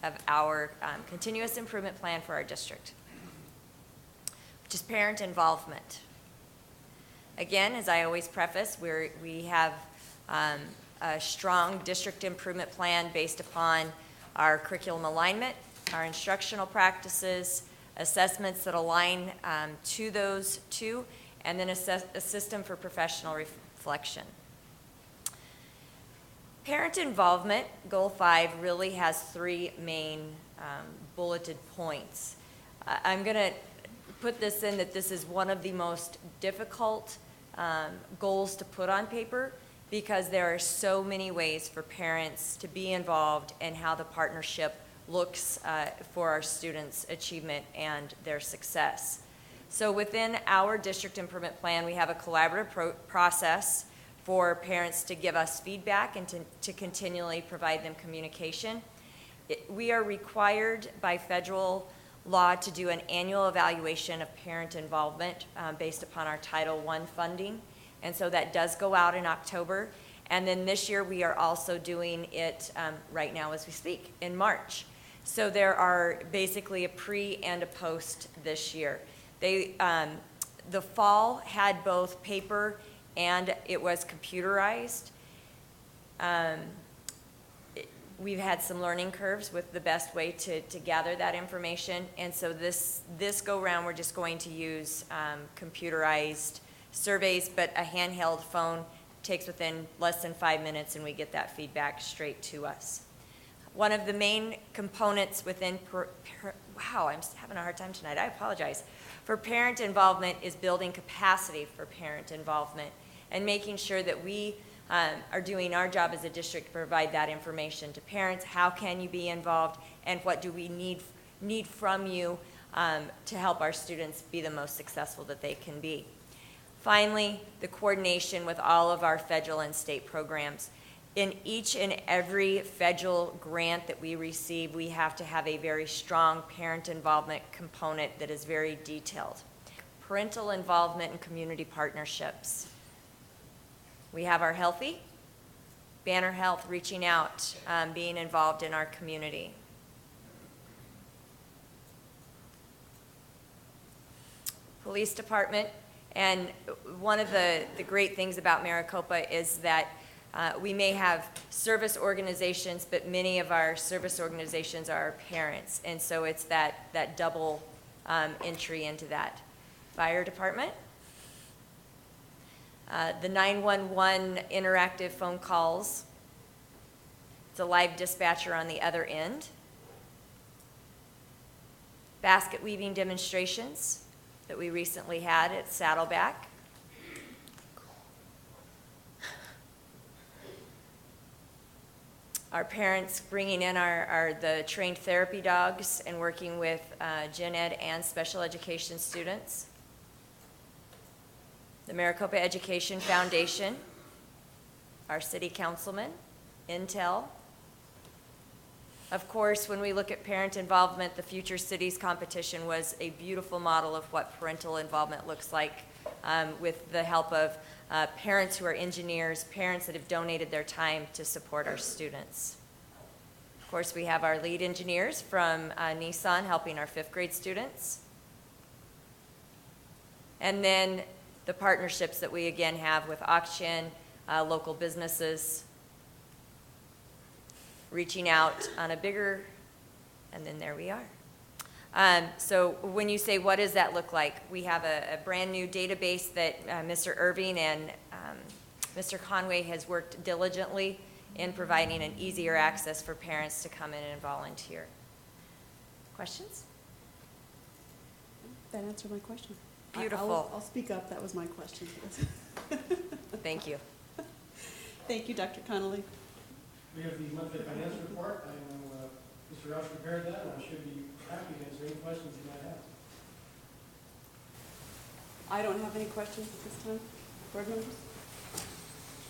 of our continuous improvement plan for our district, which is parent involvement. Again, as I always preface, we have a strong district improvement plan based upon our curriculum alignment, our instructional practices, assessments that align to those two, and then a system for professional reflection. Parent involvement, Goal 5, really has 3 main bulleted points. I'm going to put this in that this is one of the most difficult goals to put on paper, because there are so many ways for parents to be involved in how the partnership looks for our students' achievement and their success. So within our district improvement plan, we have a collaborative process for parents to give us feedback and to continually provide them communication. We are required by federal law to do an annual evaluation of parent involvement based upon our Title I funding. And so that does go out in October. And then this year we are also doing it right now as we speak, in March. So there are basically a pre and a post this year. The fall had both paper and it was computerized. We've had some learning curves with the best way to gather that information. And so this go round, we're just going to use computerized surveys, but a handheld phone takes within less than 5 minutes and we get that feedback straight to us. One of the main components within, wow, I'm having a hard time tonight, I apologize. For parent involvement is building capacity for parent involvement and making sure that we are doing our job as a district to provide that information to parents. How can you be involved and what do we need from you to help our students be the most successful that they can be. Finally, the coordination with all of our federal and state programs. In each and every federal grant that we receive, we have to have a very strong parent involvement component that is very detailed. Parental involvement and community partnerships. We have our Healthy, Banner Health, reaching out, being involved in our community. Police Department. And one of the great things about Maricopa is that we may have service organizations, but many of our service organizations are our parents. And so it's that double entry into that. Fire Department. The 911 interactive phone calls. It's a live dispatcher on the other end. Basket weaving demonstrations that we recently had at Saddleback. Our parents bringing in the trained therapy dogs and working with gen ed and special education students. The Maricopa Education Foundation, our city councilman, Intel. Of course, when we look at parent involvement, the Future Cities competition was a beautiful model of what parental involvement looks like with the help of parents who are engineers, parents that have donated their time to support our students. Of course, we have our lead engineers from Nissan helping our 5th grade students. And then the partnerships that we again have with Auction, local businesses, reaching out on a bigger, and then there we are. So when you say, what does that look like? We have a brand new database that Mr. Irving and Mr. Conway has worked diligently in providing an easier access for parents to come in and volunteer. Questions? That answered my question. Beautiful. I'll speak up. That was my question. Thank you. Thank you, Dr. Connolly. We have the monthly financial report. I know Mr. Roush prepared that, and I should be happy to answer any questions you might have. I don't have any questions at this time. Board members?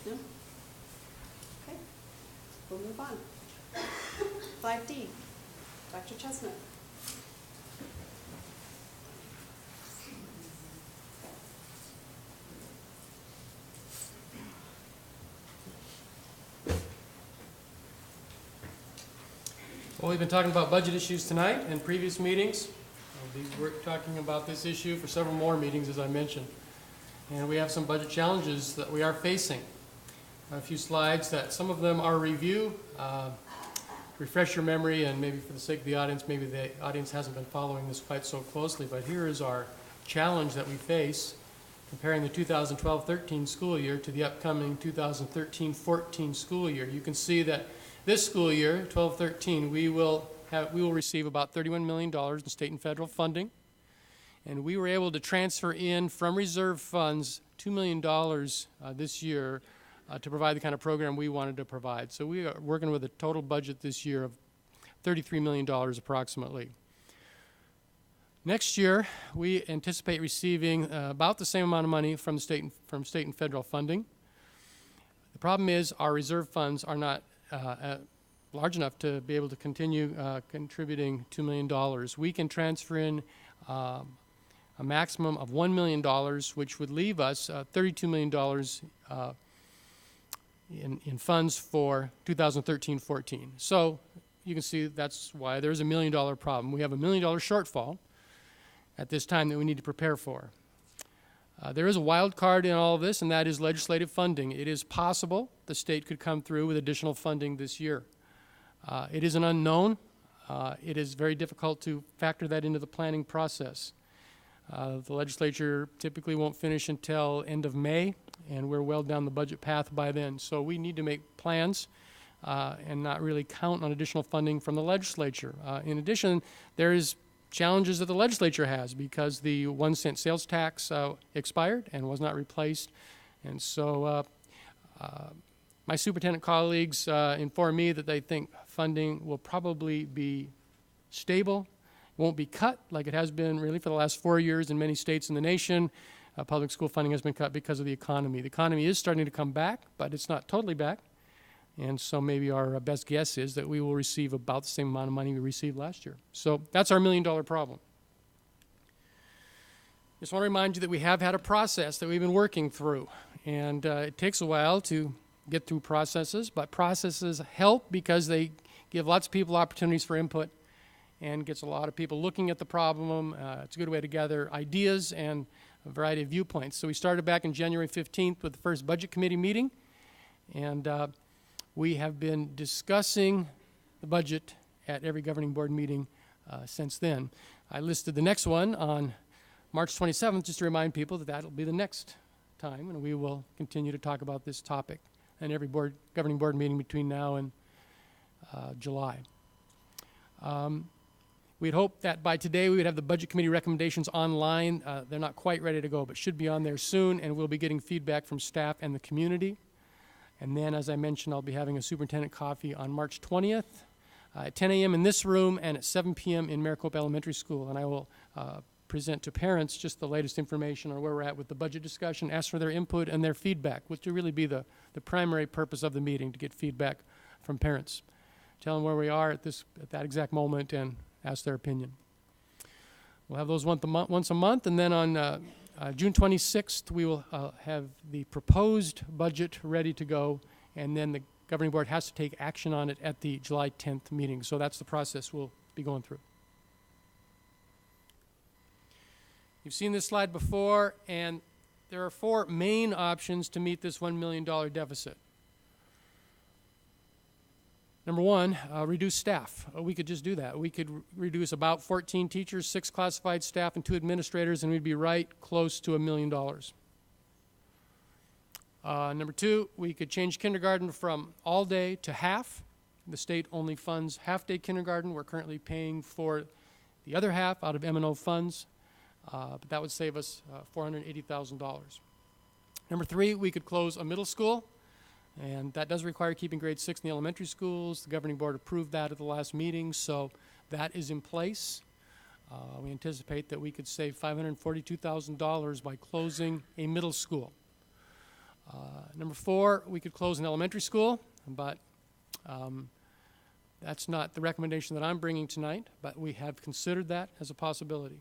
No? Okay. We'll move on. 5D, Dr. Chestnut. Well, we've been talking about budget issues tonight in previous meetings. We're talking about this issue for several more meetings, as I mentioned. And we have some budget challenges that we are facing. A few slides that some of them are review. Refresh your memory, and maybe for the sake of the audience, maybe the audience hasn't been following this quite so closely, but here is our challenge that we face comparing the 2012-13 school year to the upcoming 2013-14 school year. You can see that this school year, 12-13, we will receive about $31 million in state and federal funding, and we were able to transfer in from reserve funds $2 million this year to provide the kind of program we wanted to provide. So we are working with a total budget this year of $33 million approximately. Next year, we anticipate receiving about the same amount of money from state and federal funding. The problem is our reserve funds are not large enough to be able to continue contributing $2 million. We can transfer in a maximum of $1 million, which would leave us $32 million in funds for 2013-14. So you can see that's why there's a $1 million problem. We have a $1 million shortfall at this time that we need to prepare for. There is a wild card in all of this, and that is legislative funding. It is possible the state could come through with additional funding this year. It is an unknown. It is very difficult to factor that into the planning process. The legislature typically won't finish until end of May, and we're well down the budget path by then. So we need to make plans and not really count on additional funding from the legislature. In addition, there is challenges that the legislature has because the 1-cent sales tax expired and was not replaced. And so my superintendent colleagues informed me that they think funding will probably be stable, won't be cut like it has been really for the last 4 years in many states in the nation. Public school funding has been cut because of the economy. The economy is starting to come back, but it's not totally back. And so maybe our best guess is that we will receive about the same amount of money we received last year. So that's our $1 million problem. Just want to remind you that we have had a process that we've been working through. And it takes a while to get through processes, but processes help because they give lots of people opportunities for input and gets a lot of people looking at the problem. It's a good way to gather ideas and a variety of viewpoints. So we started back on January 15th with the first budget committee meeting, and we have been discussing the budget at every governing board meeting since then. I listed the next one on March 27th just to remind people that that'll be the next time, and we will continue to talk about this topic in every governing board meeting between now and July. We'd hoped that by today we would have the budget committee recommendations online. They're not quite ready to go, but should be on there soon, and we'll be getting feedback from staff and the community. And then, as I mentioned, I'll be having a superintendent coffee on March 20th at 10 a.m. in this room and at 7 p.m. in Maricopa Elementary School. And I will present to parents just the latest information on where we're at with the budget discussion, ask for their input and their feedback, which will really be the primary purpose of the meeting, to get feedback from parents. Tell them where we are at that exact moment and ask their opinion. We'll have those once a month, and then on June 26th, we will have the proposed budget ready to go, and then the governing board has to take action on it at the July 10th meeting. So that's the process we'll be going through. You've seen this slide before, and there are 4 main options to meet this $1 million deficit. Number 1, reduce staff. We could just do that. We could reduce about 14 teachers, 6 classified staff, and 2 administrators, and we'd be right close to $1 million. Number two, we could change kindergarten from all day to half. The state only funds half-day kindergarten. We're currently paying for the other half out of M&O funds, but that would save us $480,000. Number three, we could close a middle school, and that does require keeping grade 6 in the elementary schools. The governing board approved that at the last meeting, so that is in place. We anticipate that we could save $542,000 by closing a middle school. Number four, we could close an elementary school, but that's not the recommendation that I'm bringing tonight, but we have considered that as a possibility.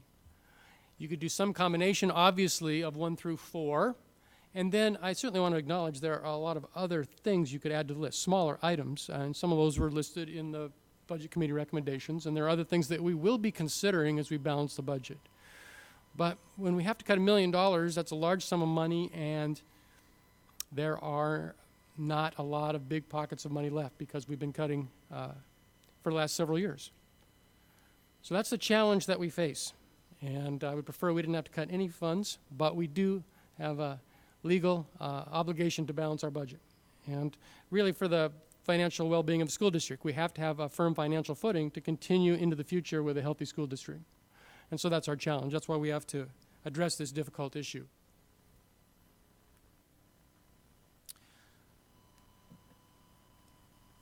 You could do some combination, obviously, of 1 through 4, and then I certainly want to acknowledge there are a lot of other things you could add to the list, smaller items, and some of those were listed in the Budget Committee recommendations, and there are other things that we will be considering as we balance the budget. But when we have to cut $1 million, that's a large sum of money, and there are not a lot of big pockets of money left because we've been cutting for the last several years. So that's the challenge that we face. And I would prefer we didn't have to cut any funds, but we do have a legal obligation to balance our budget. And really for the financial well-being of the school district, we have to have a firm financial footing to continue into the future with a healthy school district. And so that's our challenge. That's why we have to address this difficult issue.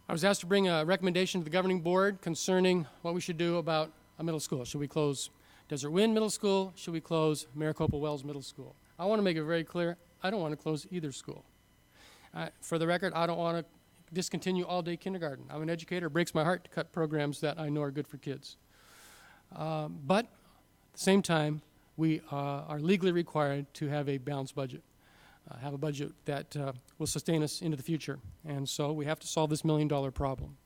I was asked to bring a recommendation to the governing board concerning what we should do about a middle school. Should we close Desert Wind Middle School? Should we close Maricopa Wells Middle School? I want to make it very clear, I don't want to close either school. For the record, I don't want to discontinue all-day kindergarten. I'm an educator. It breaks my heart to cut programs that I know are good for kids. But at the same time, we are legally required to have a balanced budget. Have a budget that will sustain us into the future. And so we have to solve this $1 million problem.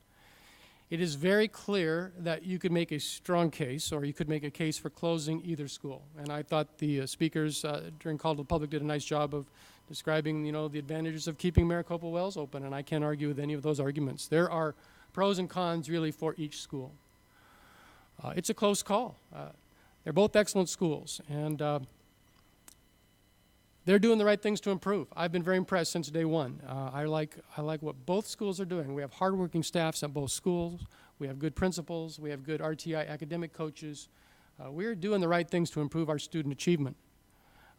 It is very clear that you could make a strong case, or you could make a case for closing either school. And I thought the speakers during Call to the Public did a nice job of describing, the advantages of keeping Maricopa Wells open, and I can't argue with any of those arguments. There are pros and cons really for each school. It's a close call. They're both excellent schools, and they're doing the right things to improve. I've been very impressed since day one. I like what both schools are doing. We have hardworking staffs at both schools. We have good principals. We have good RTI academic coaches. We're doing the right things to improve our student achievement.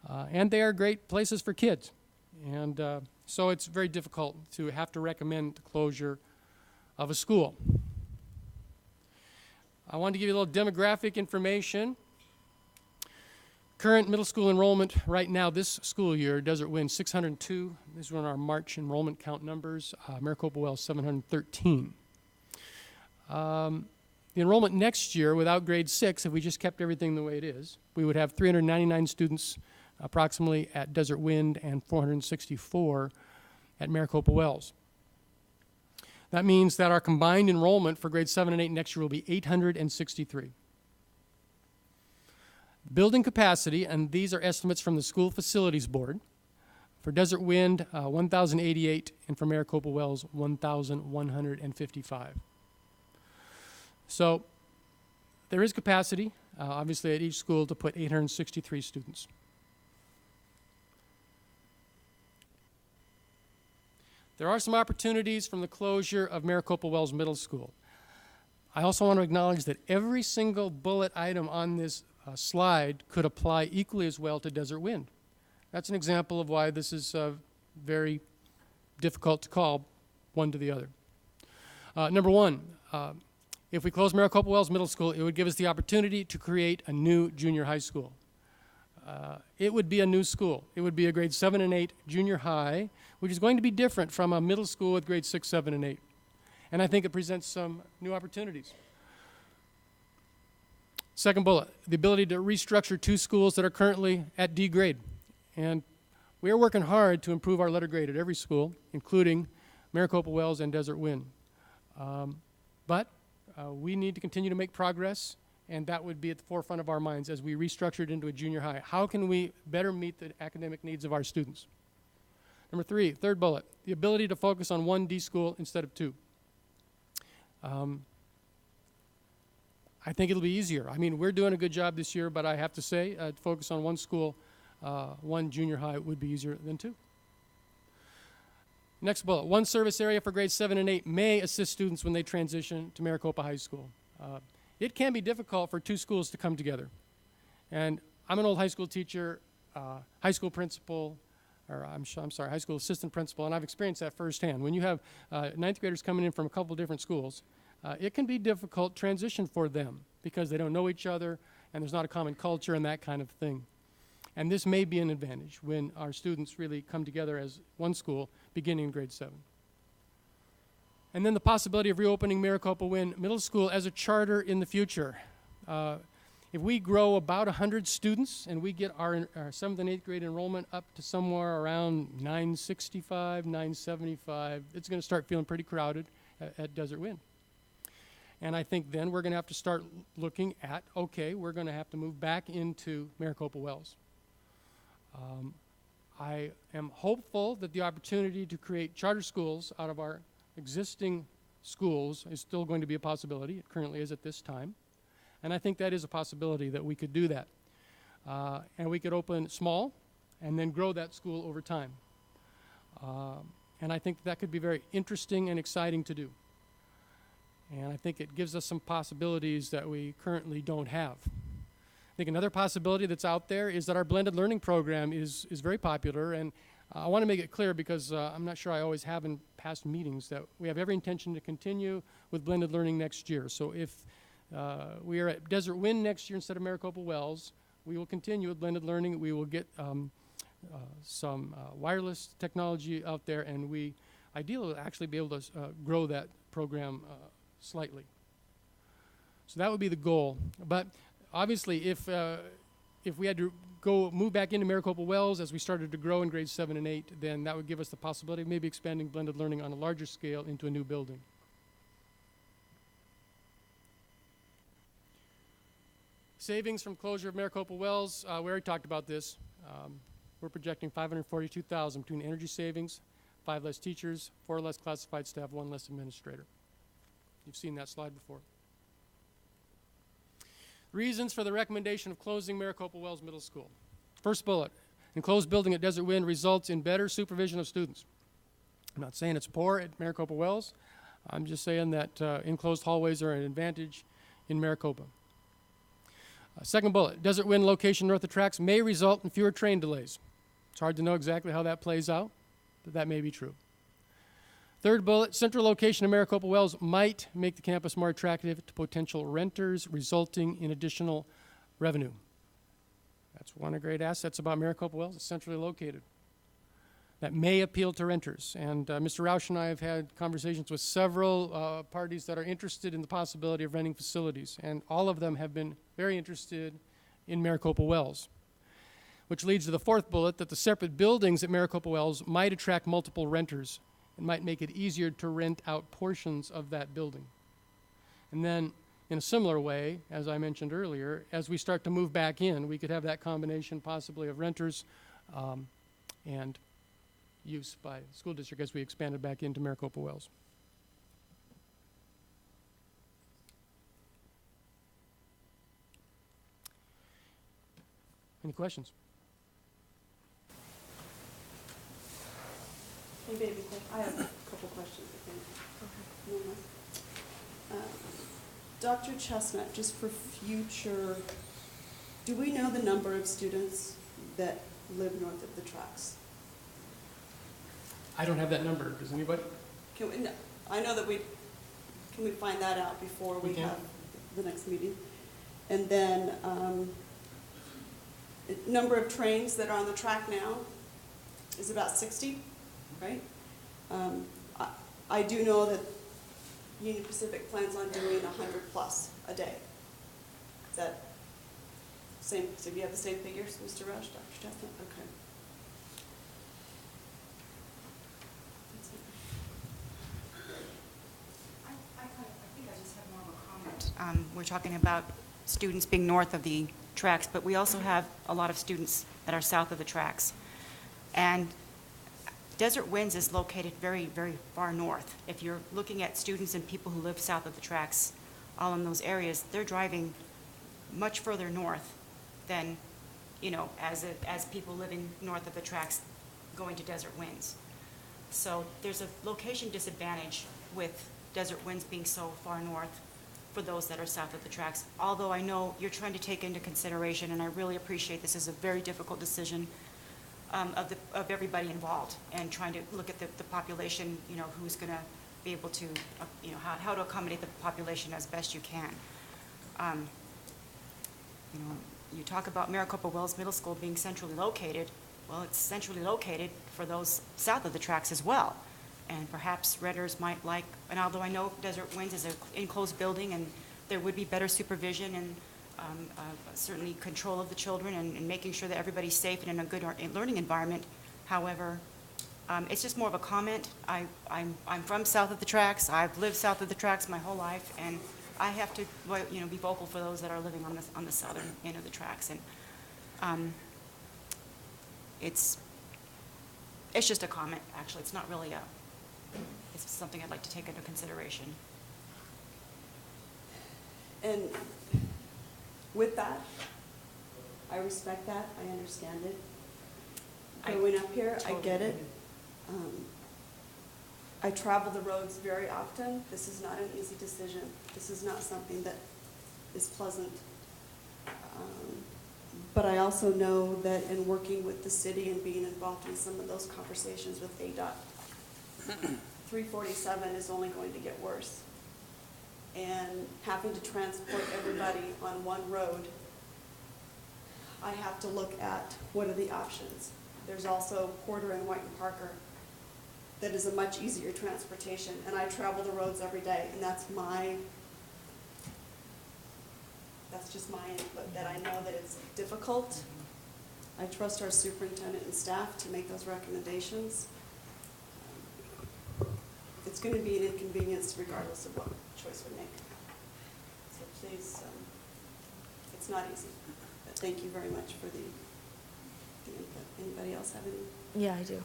And they are great places for kids. And so it's very difficult to have to recommend the closure of a school. I wanted to give you a little demographic information. Current middle school enrollment right now this school year, Desert Wind 602. These are our March enrollment count numbers. Maricopa Wells 713. The enrollment next year without grade 6, if we just kept everything the way it is, we would have 399 students approximately at Desert Wind and 464 at Maricopa Wells. That means that our combined enrollment for grades 7 and 8 next year will be 863. Building capacity, and these are estimates from the School Facilities Board, for Desert Wind, 1,088, and for Maricopa Wells, 1,155. So there is capacity, obviously, at each school to put 863 students. There are some opportunities from the closure of Maricopa Wells Middle School. I also want to acknowledge that every single bullet item on this slide could apply equally as well to Desert Wind. That's an example of why this is very difficult to call one to the other. Number one, if we close Maricopa Wells Middle School, it would give us the opportunity to create a new junior high school. It would be a new school. It would be a grade 7 and 8 junior high, which is going to be different from a middle school with grades 6, 7, and 8. And I think it presents some new opportunities. Second bullet, the ability to restructure 2 schools that are currently at D grade. And we are working hard to improve our letter grade at every school, including Maricopa Wells and Desert Wind. But we need to continue to make progress, and that would be at the forefront of our minds as we restructure it into a junior high. How can we better meet the academic needs of our students? Number 3, third bullet, the ability to focus on 1 D school instead of 2. I think it'll be easier. I mean, we're doing a good job this year, but I have to say, to focus on 1 school, 1 junior high would be easier than 2. Next bullet, one service area for grades 7 and 8 may assist students when they transition to Maricopa High School. It can be difficult for two schools to come together. And I'm an old high school teacher, high school principal, or I'm sorry, high school assistant principal, and I've experienced that firsthand. When you have ninth graders coming in from a couple different schools, it can be difficult transition for them because they don't know each other and there's not a common culture and that kind of thing. And this may be an advantage when our students really come together as one school beginning in grade 7. And then the possibility of reopening Maricopa Wynn Middle School as a charter in the future. If we grow about 100 students and we get our 7th and 8th grade enrollment up to somewhere around 965, 975, it's going to start feeling pretty crowded at Desert Wind. And I think then we're going to have to start looking at, okay, we're going to have to move back into Maricopa Wells. I am hopeful that the opportunity to create charter schools out of our existing schools is still going to be a possibility. It currently is at this time. And I think that is a possibility that we could do that. And we could open small and then grow that school over time. And I think that could be very interesting and exciting to do. And I think it gives us some possibilities that we currently don't have. I think another possibility that's out there is that our blended learning program is very popular, and I want to make it clear because I'm not sure I always have in past meetings that we have every intention to continue with blended learning next year. So if we are at Desert Wind next year instead of Maricopa Wells, we will continue with blended learning. We will get some wireless technology out there, and we ideally will actually be able to grow that program slightly. So that would be the goal. But obviously, if we had to move back into Maricopa Wells as we started to grow in grades 7 and 8, then that would give us the possibility of maybe expanding blended learning on a larger scale into a new building. Savings from closure of Maricopa Wells, we already talked about this. We're projecting $542,000 between energy savings, 5 less teachers, 4 less classified staff, 1 less administrator. You've seen that slide before. Reasons for the recommendation of closing Maricopa Wells Middle School. First bullet, enclosed building at Desert Wind results in better supervision of students. I'm not saying it's poor at Maricopa Wells. I'm just saying that enclosed hallways are an advantage in Maricopa. Second bullet, Desert Wind location north of tracks may result in fewer train delays. It's hard to know exactly how that plays out, but that may be true. Third bullet, central location of Maricopa Wells might make the campus more attractive to potential renters, resulting in additional revenue. That's one of the great assets about Maricopa Wells. It's centrally located. That may appeal to renters. And Mr. Rausch and I have had conversations with several parties that are interested in the possibility of renting facilities, and all of them have been very interested in Maricopa Wells, which leads to the fourth bullet, that the separate buildings at Maricopa Wells might attract multiple renters. It might make it easier to rent out portions of that building. And then, in a similar way, as I mentioned earlier, as we start to move back in, we could have that combination possibly of renters and use by the school district as we expanded back into Maricopa Wells. Any questions? Hey, baby, I have a couple questions, I think. Dr. Chestnut, just for future, do we know the number of students that live north of the tracks? I don't have that number. Does anybody? Can we, no, I know that can we find that out before we have the next meeting? And then, number of trains that are on the track now is about 60, right? I do know that Union Pacific plans on doing 100 plus a day. Is that same? So you have the same figures, Mr. Rush, Dr. Chestnut? Okay. I think I just have more of a comment. We're talking about students being north of the tracks, but we also have a lot of students that are south of the tracks. And Desert Winds is located very, very far north. If you're looking at students and people who live south of the tracks, all in those areas, they're driving much further north than, you know, as people living north of the tracks going to Desert Winds. So there's a location disadvantage with Desert Winds being so far north for those that are south of the tracks. Although I know you're trying to take into consideration, and I really appreciate this is a very difficult decision of everybody involved, and trying to look at the population, you know, who's going to be able to, you know, how to accommodate the population as best you can. You know, you talk about Maricopa Wells Middle School being centrally located. Well, it's centrally located for those south of the tracks as well. And perhaps renters might like, and although I know Desert Winds is an enclosed building and there would be better supervision and certainly control of the children and making sure that everybody's safe and in a good learning environment. However, it's just more of a comment. I'm from south of the tracks. I've lived south of the tracks my whole life, and I have to, you know, be vocal for those that are living on the southern end of the tracks. And it's just a comment, actually. It's not really it's something I'd like to take into consideration. And with that, I respect that, I understand it. Growing up here, I get it. I travel the roads very often. This is not an easy decision. This is not something that is pleasant. But I also know that in working with the city and being involved in some of those conversations with ADOT, 347 is only going to get worse. And having to transport everybody on one road, I have to look at what are the options. There's also Porter and White and Parker that is a much easier transportation, and I travel the roads every day, and that's just my input, that I know that it's difficult. I trust our superintendent and staff to make those recommendations. It's going to be an inconvenience regardless of what choice we make. So please, it's not easy, but thank you very much for the input. Anybody else have any? Yeah, I do.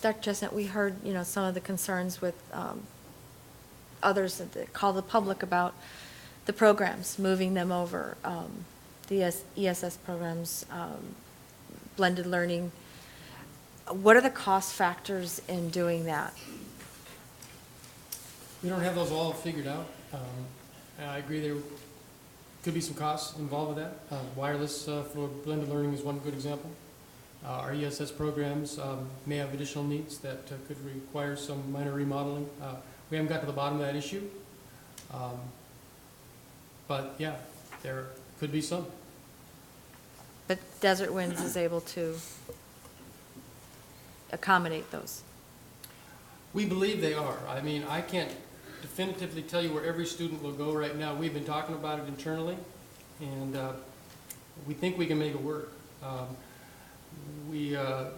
Dr. Chestnut, we heard, you know, some of the concerns with others that call the public about the programs, moving them over, the ESS programs, blended learning. What are the cost factors in doing that? We don't have those all figured out. I agree there could be some costs involved with that. Wireless for blended learning is one good example. Our ESS programs may have additional needs that could require some minor remodeling. We haven't got to the bottom of that issue. But yeah, there could be some. But Desert Winds is able to accommodate those? We believe they are. I mean, I can't definitively tell you where every student will go right now. We've been talking about it internally, and we think we can make it work. Mrs.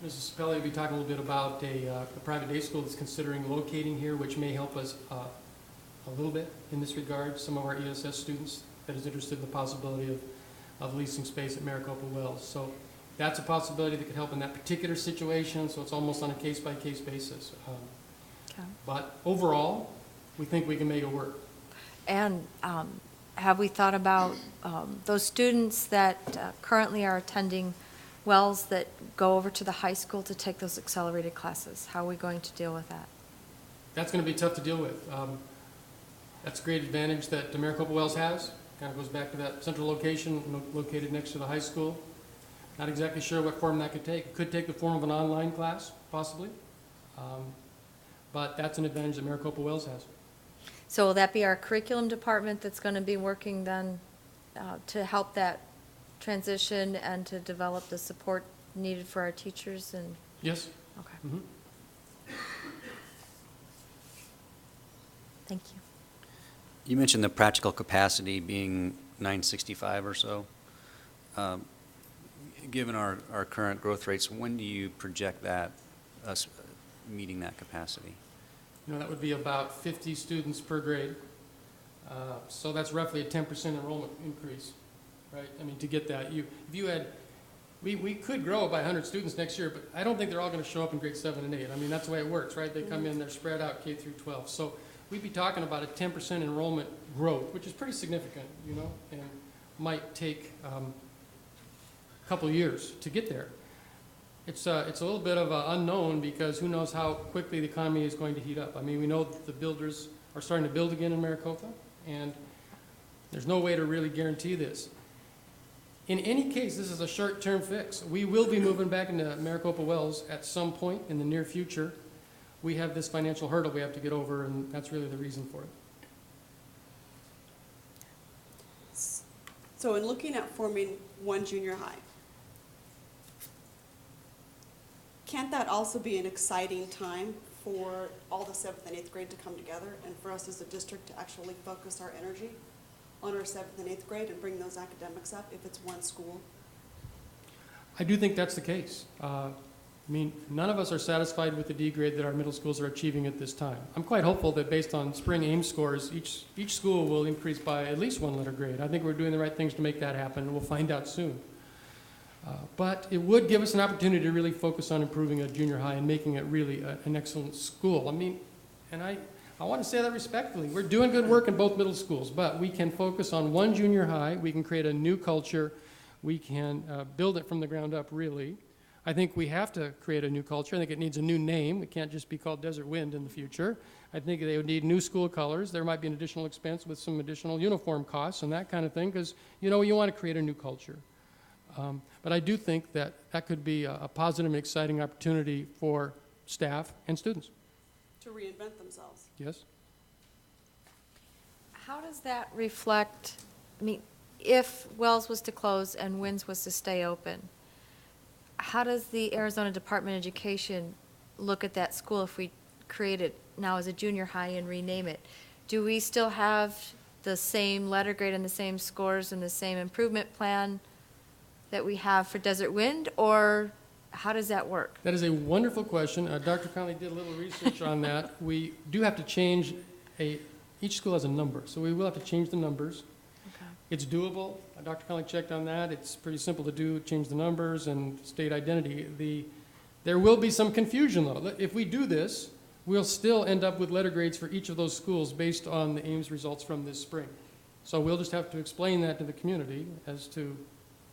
Spelly will be talking a little bit about a private day school that's considering locating here, which may help us a little bit in this regard. Some of our ESS students that is interested in the possibility of leasing space at Maricopa Wells. So that's a possibility that could help in that particular situation, so it's almost on a case-by-case basis. Okay. But overall, we think we can make it work. And have we thought about those students that currently are attending Wells that go over to the high school to take those accelerated classes? How are we going to deal with that? That's going to be tough to deal with. That's a great advantage that Maricopa Wells has. Kind of goes back to that central location located next to the high school. Not exactly sure what form that could take. It could take the form of an online class, possibly. But that's an advantage that Maricopa Wells has. So will that be our curriculum department that's going to be working then to help that transition and to develop the support needed for our teachers? And yes. Okay. Mm-hmm. Thank you. You mentioned the practical capacity being 965 or so. Given our current growth rates, when do you project that, us meeting that capacity? You know, that would be about 50 students per grade. So that's roughly a 10% enrollment increase, right? I mean, to get that, if you had, we could grow by 100 students next year, but I don't think they're all going to show up in grade 7 and 8. I mean, that's the way it works, right? They come in, they're spread out K through 12. So we'd be talking about a 10% enrollment growth, which is pretty significant, you know, and might take a couple years to get there. It's a little bit of an unknown because who knows how quickly the economy is going to heat up. I mean, we know that the builders are starting to build again in Maricopa, and there's no way to really guarantee this. In any case, this is a short-term fix. We will be moving back into Maricopa Wells at some point in the near future. We have this financial hurdle we have to get over, and that's really the reason for it. So in looking at forming one junior high, can't that also be an exciting time for all the 7th and 8th grade to come together and for us as a district to actually focus our energy on our 7th and 8th grade and bring those academics up if it's one school? I do think that's the case. I mean, none of us are satisfied with the D grade that our middle schools are achieving at this time. I'm quite hopeful that based on spring AIM scores, each school will increase by at least 1 letter grade. I think we're doing the right things to make that happen, and we'll find out soon. But it would give us an opportunity to really focus on improving a junior high and making it really an excellent school. I mean, and I want to say that respectfully. We're doing good work in both middle schools, but we can focus on one junior high. We can create a new culture. We can build it from the ground up, really. I think we have to create a new culture. I think it needs a new name. It can't just be called Desert Wind in the future. I think they would need new school colors. There might be an additional expense with some additional uniform costs and that kind of thing because, you know, you want to create a new culture. But I do think that that could be a positive and exciting opportunity for staff and students. To reinvent themselves. Yes? How does that reflect, I mean, if Wells was to close and Winds was to stay open, how does the Arizona Department of Education look at that school if we create it now as a junior high and rename it? Do we still have the same letter grade and the same scores and the same improvement plan that we have for Desert Wind, or how does that work? That is a wonderful question. Dr. Conley did a little research on that. We do have to change each school has a number, so we will have to change the numbers. Okay. It's doable. Dr. Conley checked on that. It's pretty simple to do, change the numbers and state identity. There will be some confusion, though. If we do this, we'll still end up with letter grades for each of those schools based on the Ames results from this spring. So we'll just have to explain that to the community as to,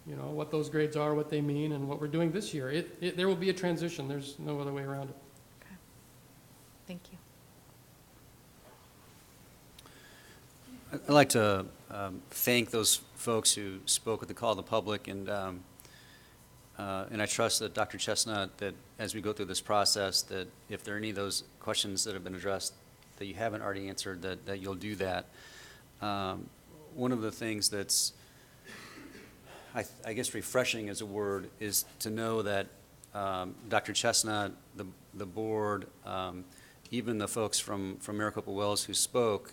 you know, what those grades are, what they mean, and what we're doing this year. There will be a transition. There's no other way around it. Okay. Thank you. I'd like to thank those folks who spoke at the call of the public, and I trust that Dr. Chestnut, that as we go through this process, that if there are any of those questions that have been addressed that you haven't already answered, that you'll do that. One of the things that's, I guess refreshing as a word, is to know that Dr. Chestnut, the board, even the folks from Maricopa Wells who spoke,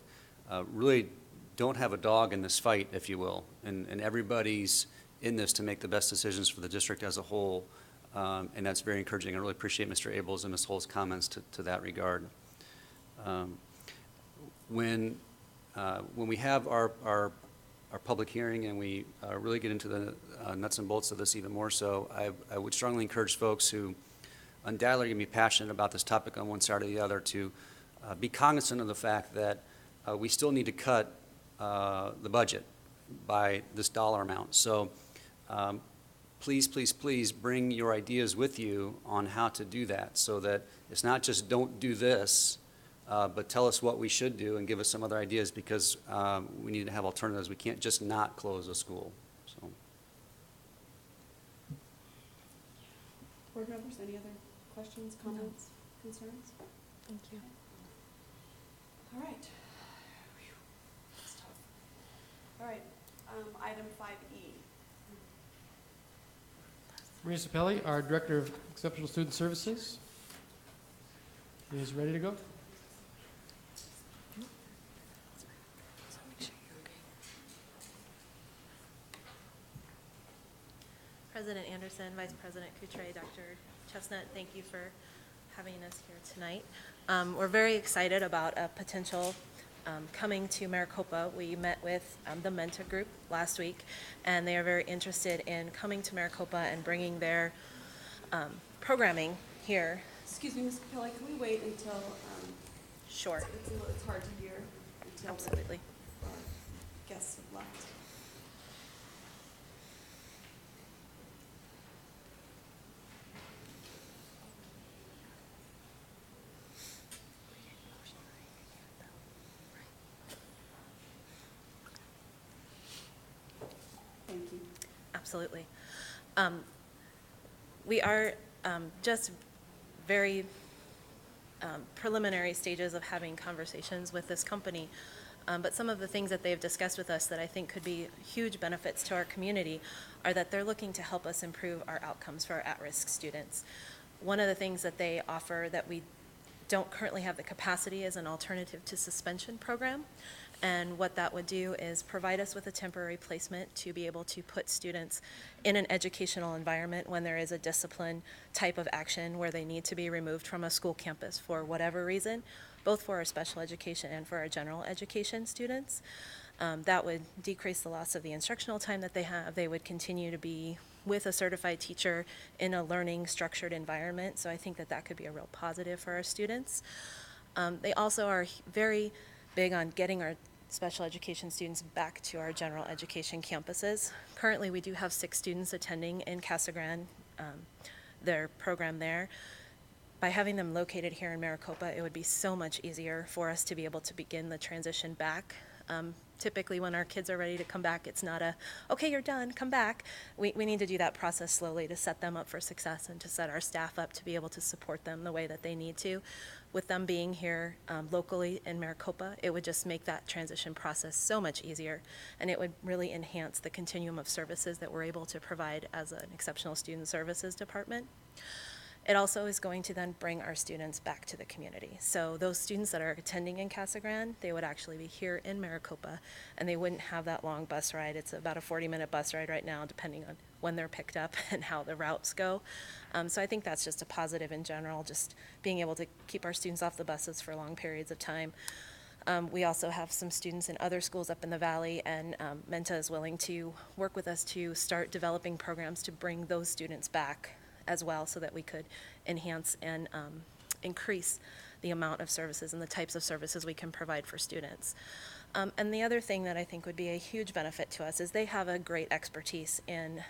really don't have a dog in this fight, if you will, and everybody's in this to make the best decisions for the district as a whole, and that's very encouraging. I really appreciate Mr. Abel's and Ms. Hull's comments to that regard. When we have our public hearing and we really get into the nuts and bolts of this even more so, I would strongly encourage folks who undoubtedly are going to be passionate about this topic on one side or the other to be cognizant of the fact that we still need to cut the budget by this dollar amount. So please, please, please bring your ideas with you on how to do that so that it's not just don't do this, but tell us what we should do and give us some other ideas because we need to have alternatives. We can't just not close a school. So. Board members, any other questions, comments, concerns? Thank you. All right. That's tough. All right, item 5E. Maria Sapelli, our Director of Exceptional Student Services, is ready to go. President Anderson, Vice President Coutre, Dr. Chestnut, thank you for having us here tonight. We're very excited about a potential coming to Maricopa. We met with the Menta group last week, and they are very interested in coming to Maricopa and bringing their programming here. Excuse me, Ms. Capelli, can we wait until? Sure. It's hard to hear until Absolutely. our guests have left. Absolutely. We are just very preliminary stages of having conversations with this company. But some of the things that they've discussed with us that I think could be huge benefits to our community are that they're looking to help us improve our outcomes for our at-risk students. One of the things that they offer that we don't currently have the capacity is an alternative to suspension program. And what that would do is provide us with a temporary placement to be able to put students in an educational environment when there is a discipline type of action where they need to be removed from a school campus for whatever reason, both for our special education and for our general education students. That would decrease the loss of the instructional time that they have. They would continue to be with a certified teacher in a learning structured environment. So I think that that could be a real positive for our students. They also are very big on getting our special education students back to our general education campuses. Currently, we do have 6 students attending in Casa Grande, their program there. By having them located here in Maricopa, it would be so much easier for us to be able to begin the transition back. Typically, when our kids are ready to come back, it's not a, okay, you're done, come back. We need to do that process slowly to set them up for success and to set our staff up to be able to support them the way that they need to. With them being here locally in Maricopa, it would just make that transition process so much easier, and it would really enhance the continuum of services that we're able to provide as an exceptional student services department. It also is going to then bring our students back to the community. So those students that are attending in Casa Grande, they would actually be here in Maricopa, and they wouldn't have that long bus ride. It's about a 40-minute bus ride right now, depending on when they're picked up and how the routes go. So I think that's just a positive in general, just being able to keep our students off the buses for long periods of time. We also have some students in other schools up in the valley, and Menta is willing to work with us to start developing programs to bring those students back as well, so that we could enhance and increase the amount of services and the types of services we can provide for students. And the other thing that I think would be a huge benefit to us is they have a great expertise in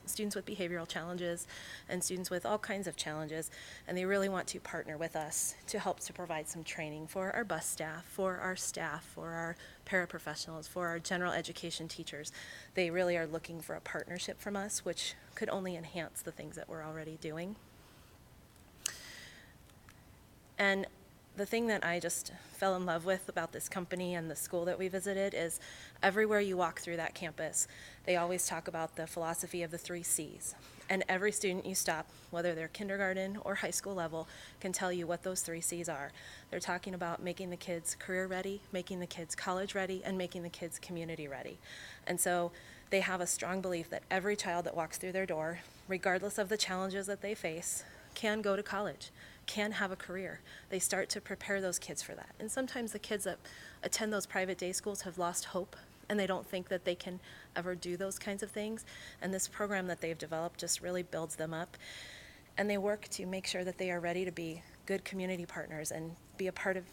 students with behavioral challenges and students with all kinds of challenges, and they really want to partner with us to help to provide some training for our bus staff, for our paraprofessionals, for our general education teachers. They really are looking for a partnership from us, which could only enhance the things that we're already doing. And the thing that I just fell in love with about this company and the school that we visited is everywhere you walk through that campus, they always talk about the philosophy of the 3 C's. And every student you stop, whether they're kindergarten or high school level, can tell you what those 3 C's are. They're talking about making the kids career ready, making the kids college ready, and making the kids community ready. And so they have a strong belief that every child that walks through their door, regardless of the challenges that they face, can go to college, can have a career. They start to prepare those kids for that. And sometimes the kids that attend those private day schools have lost hope, and they don't think that they can ever do those kinds of things. And this program that they've developed just really builds them up. And they work to make sure that they are ready to be good community partners and be a part of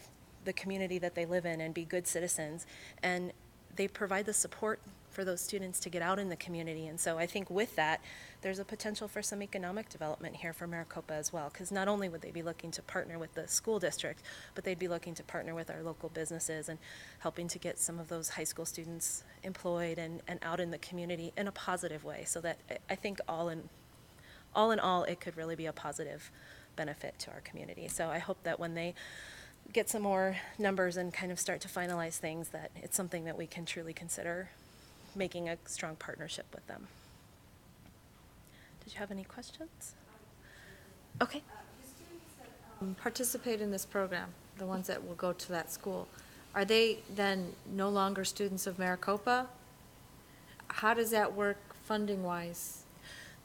the community that they live in and be good citizens. And they provide the support for those students to get out in the community. And so I think with that, there's a potential for some economic development here for Maricopa as well, because not only would they be looking to partner with the school district, but they'd be looking to partner with our local businesses and helping to get some of those high school students employed and out in the community in a positive way. So that I think all in all, it could really be a positive benefit to our community. So I hope that when they get some more numbers and kind of start to finalize things, that it's something that we can truly consider making a strong partnership with them. Did you have any questions? Okay. Participate in this program, the ones that will go to that school, are they then no longer students of Maricopa? How does that work funding-wise?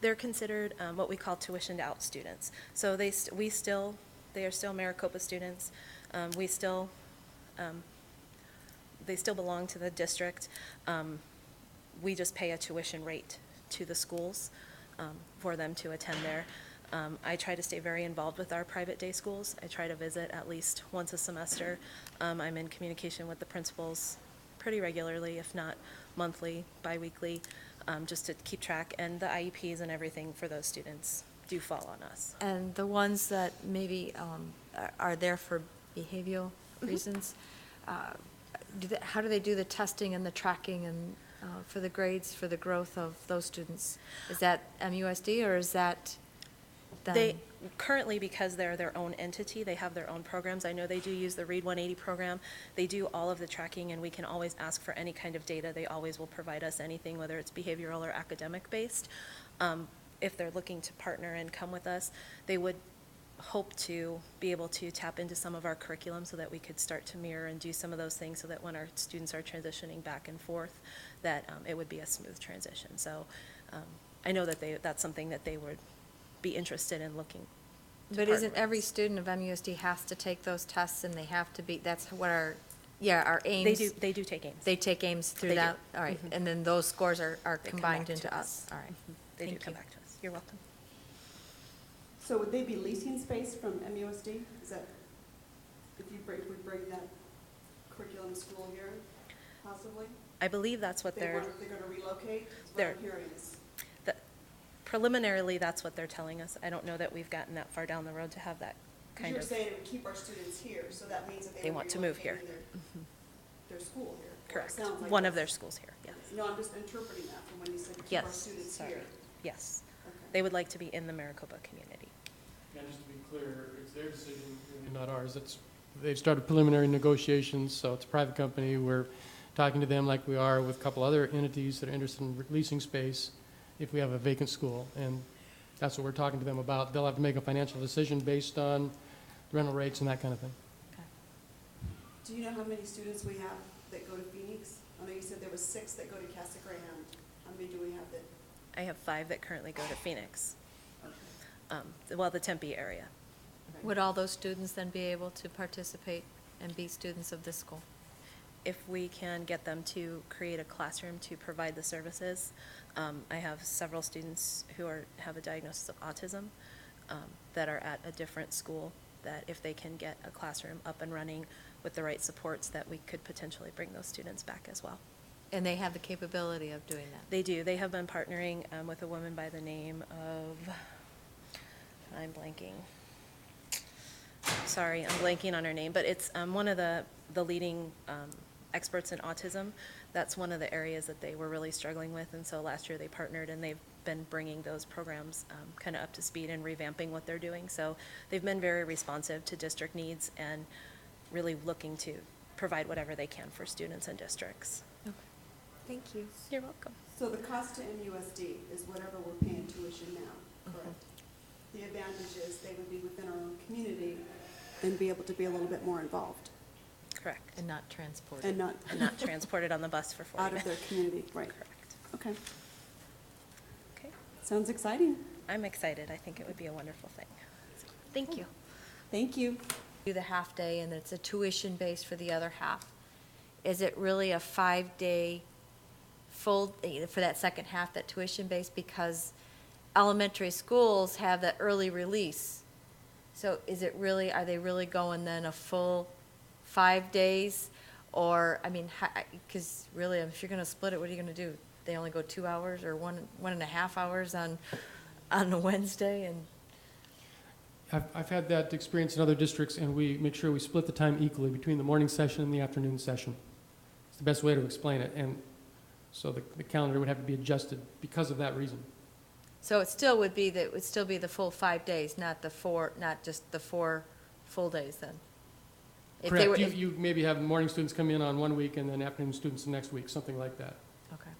They're considered what we call tuitioned out students. So they are still Maricopa students. They still belong to the district. We just pay a tuition rate to the schools for them to attend there. I try to stay very involved with our private day schools. I try to visit at least once a semester. I'm in communication with the principals pretty regularly, if not monthly, biweekly, just to keep track. And the IEPs and everything for those students do fall on us. And the ones that maybe are there for behavioral reasons, how do they do the testing and the tracking and for the grades, for the growth of those students? Is that MUSD or is that them? They, currently, because they're their own entity, they have their own programs. I know they do use the Read 180 program. They do all of the tracking, and we can always ask for any kind of data. They always will provide us anything, whether it's behavioral or academic-based. If they're looking to partner and come with us, they would hope to be able to tap into some of our curriculum so that we could start to mirror and do some of those things so that when our students are transitioning back and forth, that it would be a smooth transition. So I know that that's something that they would be interested in looking to But partner isn't with every us. student of MUSD has to take those tests and they have to be, that's what our aims. They do take aims. They take aims through They do. that? All right, Mhm. and then those scores are They come combined back into to us? All right. They do Thank come you. back to us. You're welcome. So would they be leasing space from MUSD? Is that, if you bring that curriculum to school here, possibly? I believe that's what They're they're, going to relocate? Is what they're- I'm hearing is. preliminarily, that's what they're telling us. I don't know that we've gotten that far down the road to have that Because kind you're of. saying it would keep our students here, so that means that They they would want be to move here. relocating their school here. or it Correct. sounds like One of that's- their schools here, yes. No, I'm just interpreting that from when you said keep our Yes, students sorry. here. Yes. Okay. They would like to be in the Maricopa community. And just to be clear, it's their decision, really not ours. They've started preliminary negotiations, so it's a private company. We're talking to them like we are with a couple other entities that are interested in leasing space if we have a vacant school. And that's what we're talking to them about. They'll have to make a financial decision based on rental rates and that kind of thing. Do you know how many students we have that go to Phoenix? I know you said there was 6 that go to Casa Grande. How many do we have that? I have 5 that currently go to Phoenix, Okay. well, the Tempe area. Would all those students then be able to participate and be students of this school? If we can get them to create a classroom to provide the services, I have several students who have a diagnosis of autism that are at a different school, that if they can get a classroom up and running with the right supports, that we could potentially bring those students back as well. And they have the capability of doing that? They do. They have been partnering with a woman by the name of, I'm blanking. Sorry, I'm blanking on her name, but it's one of the leading experts in autism. That's one of the areas that they were really struggling with, and so last year they partnered, and they've been bringing those programs kind of up to speed and revamping what they're doing. So they've been very responsive to district needs and really looking to provide whatever they can for students and districts. Okay. Thank you. You're welcome. So the cost to MUSD is whatever we're paying tuition now, correct? The advantage is they would be within our own community and be able to be a little bit more involved Correct. And not transported? and not And not transported on the bus for 40 out of minutes. their community, right? Correct. Okay, Okay. sounds exciting. I'm excited. I think it would be a wonderful thing. So, thank you. Thank you. Do the half day and it's a tuition base for the other half. Is it really a 5-day full, for that second half, that tuition base? Because elementary schools have that early release. So is it really, are they really going then a full 5 days? Or, I mean, because really, if you're going to split it, what are you going to do? They only go 2 hours or 1.5 hours on a Wednesday? And I've had that experience in other districts, and we make sure we split the time equally between the morning session and the afternoon session. It's the best way to explain it, and so the calendar would have to be adjusted because of that reason. so it still would be, it would still be the full 5 days, not just the 4 full days then? If they were- Correct. You maybe have morning students come in on one week and then afternoon students the next week, something like that. Okay.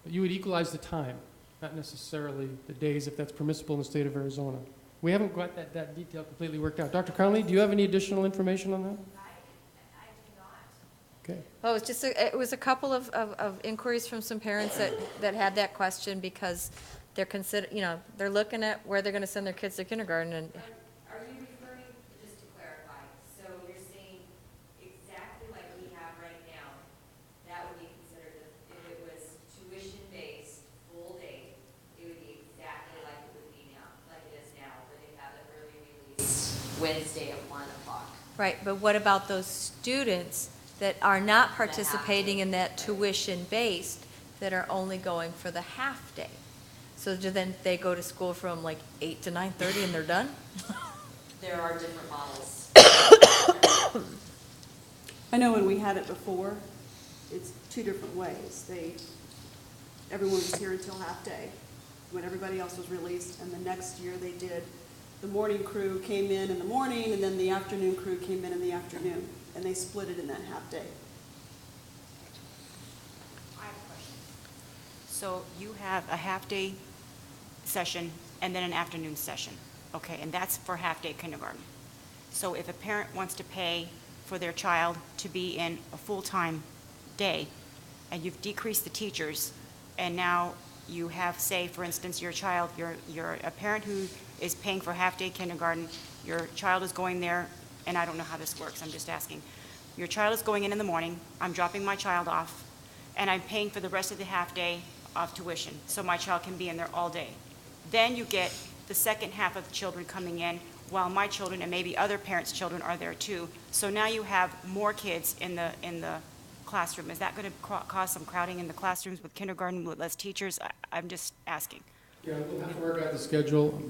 But you would equalize the time, not necessarily the days, if that's permissible in the state of Arizona. We haven't got that detail completely worked out. Dr. Conley, do you have any additional information on that? I do not. Okay. Well, it was just, it was a couple of inquiries from some parents that had that question because they're they're looking at where they're going to send their kids to kindergarten and. Are you referring, just to clarify, so you're saying exactly like we have right now, that would be considered, if it was tuition-based, full day, it would be exactly like it would be now, like it is now, where they have the early release Wednesday at 1 o'clock. Right, but what about those students that are not participating in that tuition-based, that are only going for the half-day? So do then they go to school from like 8 to 9:30 and they're done? There are different models. I know when we had it before, it's 2 different ways. everyone was here until half-day, when everybody else was released. And the next year, they did, the morning crew came in the morning, and then the afternoon crew came in the afternoon, and they split it in that half-day. I have a question. So you have a half-day session and then an afternoon session, okay, and that's for half-day kindergarten. So if a parent wants to pay for their child to be in a full-time day, and you've decreased the teachers, and now you have, say, for instance, your child, you're a parent who is paying for half-day kindergarten, your child is going there, and I don't know how this works, I'm just asking. Your child is going in the morning, I'm dropping my child off, and I'm paying for the rest of the half-day of tuition, so my child can be in there all day. Then you get the second half of the children coming in, while my children and maybe other parents' children are there too. So now you have more kids in the classroom. Is that going to cause some crowding in the classrooms with kindergarten with less teachers? I'm just asking. Yeah, we'll have to work out the schedule.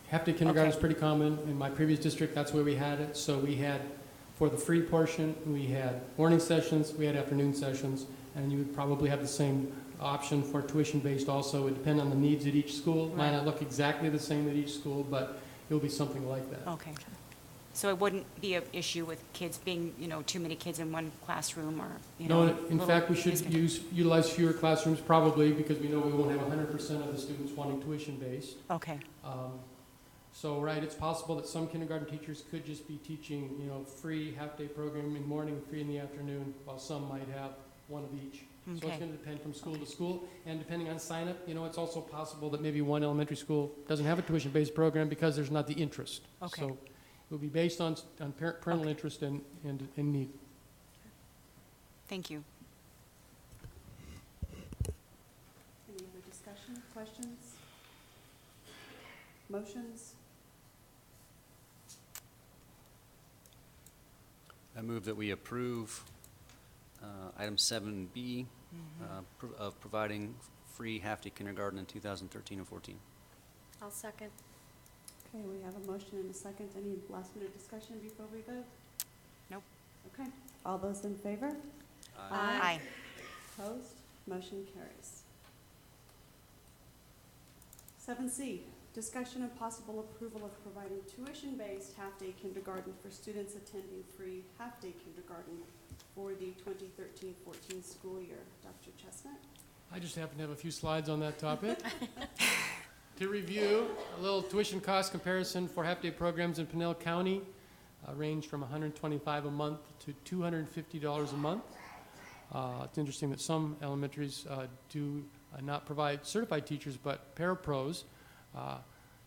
Half-day kindergarten is pretty common. In my previous district, that's where we had it. So we had, for the free portion, we had morning sessions, we had afternoon sessions, and you would probably have the same option for tuition-based also. It would depend on the needs at each school. Might not look exactly the same at each school, but it'll be something like that. Okay. So it wouldn't be an issue with kids being, too many kids in one classroom or, No, in fact, we should utilize fewer classrooms probably because we know we won't have 100% of the students wanting tuition-based. Okay. So, right, it's possible that some kindergarten teachers could just be teaching, free half-day program in the morning, free in the afternoon, while some might have one of each. Okay. So it's going to depend from school to school, and depending on sign-up, it's also possible that maybe one elementary school doesn't have a tuition-based program because there's not the interest. Okay. So it will be based on parental interest and need. Thank you. Any other discussion, questions? Motions? I move that we approve item 7B of providing free half-day kindergarten in 2013 and 14. I'll second. Okay, we have a motion and a second. Any last-minute discussion before we vote? Nope. Okay. All those in favor? Aye. Opposed? Motion carries. 7C, discussion and possible approval of providing tuition-based half-day kindergarten for students attending free half-day kindergarten for the 2013-14 school year. Dr. Chestnut? I just happen to have a few slides on that topic. To review, a little tuition cost comparison for half-day programs in Pinell County range from $125 a month to $250 a month. It's interesting that some elementaries do not provide certified teachers, but parapros.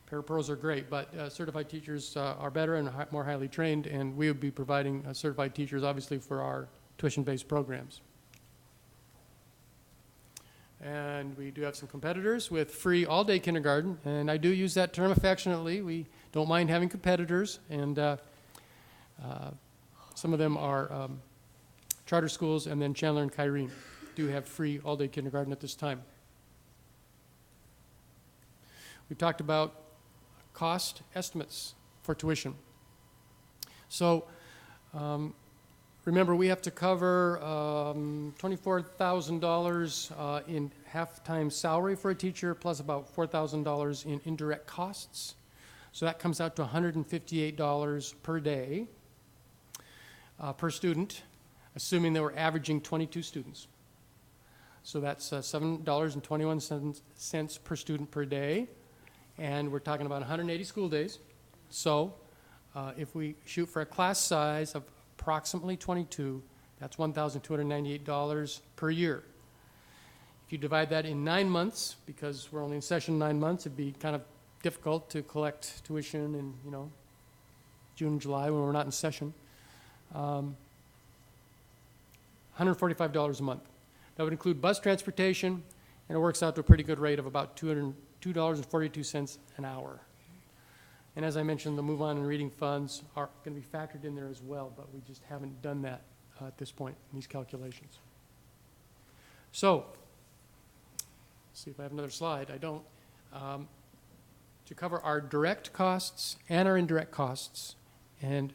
Parapros are great, but certified teachers are better and more highly trained, and we would be providing certified teachers, obviously, for our tuition-based programs. And we do have some competitors with free all-day kindergarten, and I do use that term affectionately. We don't mind having competitors, and some of them are charter schools, and then Chandler and Kyrene do have free all-day kindergarten at this time. We talked about cost estimates for tuition. So remember, we have to cover $24,000 in half-time salary for a teacher, plus about $4,000 in indirect costs. So that comes out to $158 per day per student, assuming they were averaging 22 students. So that's $7.21 per student per day, and we're talking about 180 school days. So if we shoot for a class size of approximately 22, that's $1,298 per year. If you divide that in 9 months, because we're only in session 9 months, it'd be kind of difficult to collect tuition in, June and July when we're not in session. $145 a month. That would include bus transportation, and it works out to a pretty good rate of about $202.42 an hour. And as I mentioned, the Move On and Reading funds are going to be factored in there as well, but we just haven't done that at this point in these calculations. So, let's see if I have another slide. I don't. To cover our direct costs and our indirect costs and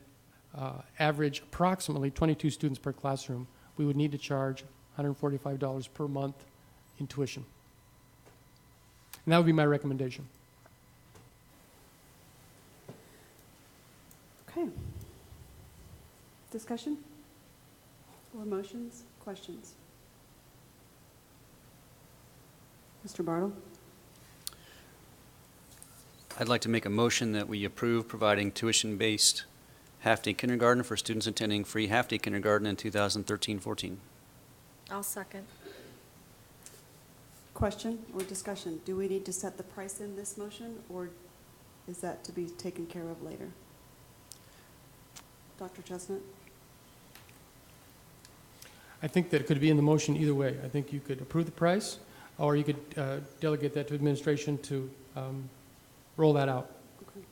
average approximately 22 students per classroom, we would need to charge $145 per month in tuition. And that would be my recommendation. Okay. Discussion? Or motions, questions? Mr. Bartle? I'd like to make a motion that we approve providing tuition-based half-day kindergarten for students attending free half-day kindergarten in 2013-14. I'll second. Question or discussion? Do we need to set the price in this motion, or is that to be taken care of later? Dr. Chestnut? I think that it could be in the motion either way. I think you could approve the price, or you could delegate that to administration to roll that out. Okay.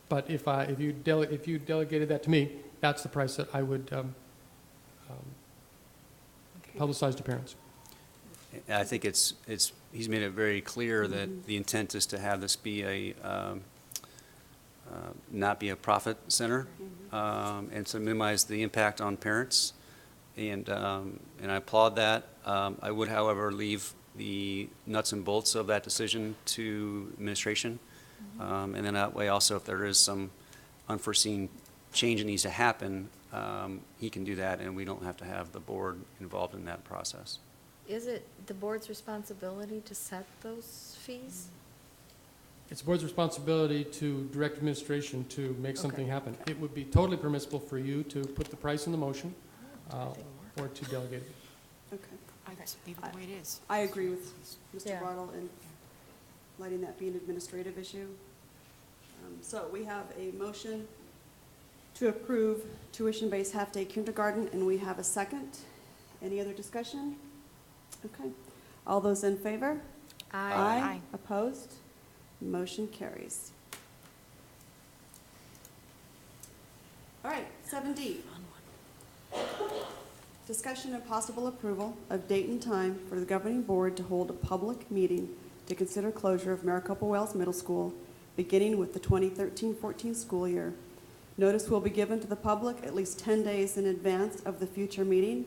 But if you delegated that to me, that's the price that I would publicize to parents. I think he's made it very clear that the intent is to have this be not be a profit center, and to minimize the impact on parents. And I applaud that. I would, however, leave the nuts and bolts of that decision to administration. And then that way also, if there is some unforeseen change that needs to happen, he can do that, and we don't have to have the board involved in that process. Is it the board's responsibility to set those fees? It's the board's responsibility to direct administration to make something happen. It would be totally permissible for you to put the price in the motion, or to delegate it. Okay. I just leave it the way it is. I agree with Mr. Yeah. Bartle in letting that be an administrative issue. So we have a motion to approve tuition-based half-day kindergarten, and we have a second. Any other discussion? Okay. All those in favor? Aye. Opposed? Motion carries. All right, 7D. Discussion and possible approval of date and time for the governing board to hold a public meeting to consider closure of Maricopa Wells Middle School beginning with the 2013-14 school year. Notice will be given to the public at least 10 days in advance of the future meeting,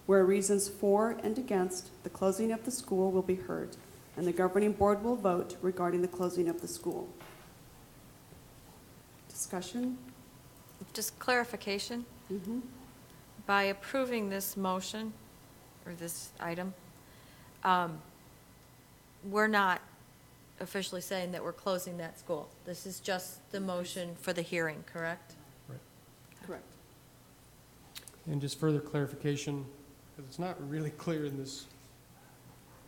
where reasons for and against the closing of the school will be heard, and the governing board will vote regarding the closing of the school. Discussion? Just clarification. By approving this motion, or this item, we're not officially saying that we're closing that school. This is just the motion for the hearing, correct? Right. Correct. And just further clarification, because it's not really clear in this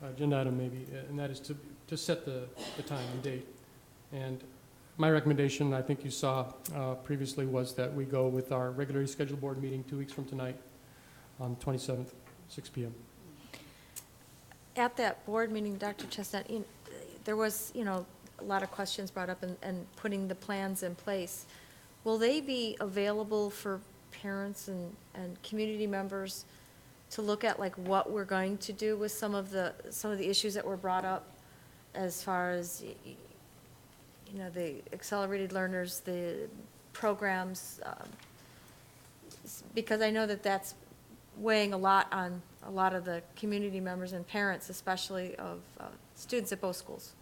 agenda item maybe, and that is to set the time and date. And my recommendation, I think you saw previously, was that we go with our regularly scheduled board meeting 2 weeks from tonight on the 27th, 6 p.m. At that board meeting, Dr. Chestnut, there was, a lot of questions brought up and putting the plans in place. Will they be available for parents and community members to look at, like, what we're going to do with some of the issues that were brought up as far as, the accelerated learners, the programs, because I know that that's weighing a lot on a lot of the community members and parents, especially of students at both schools.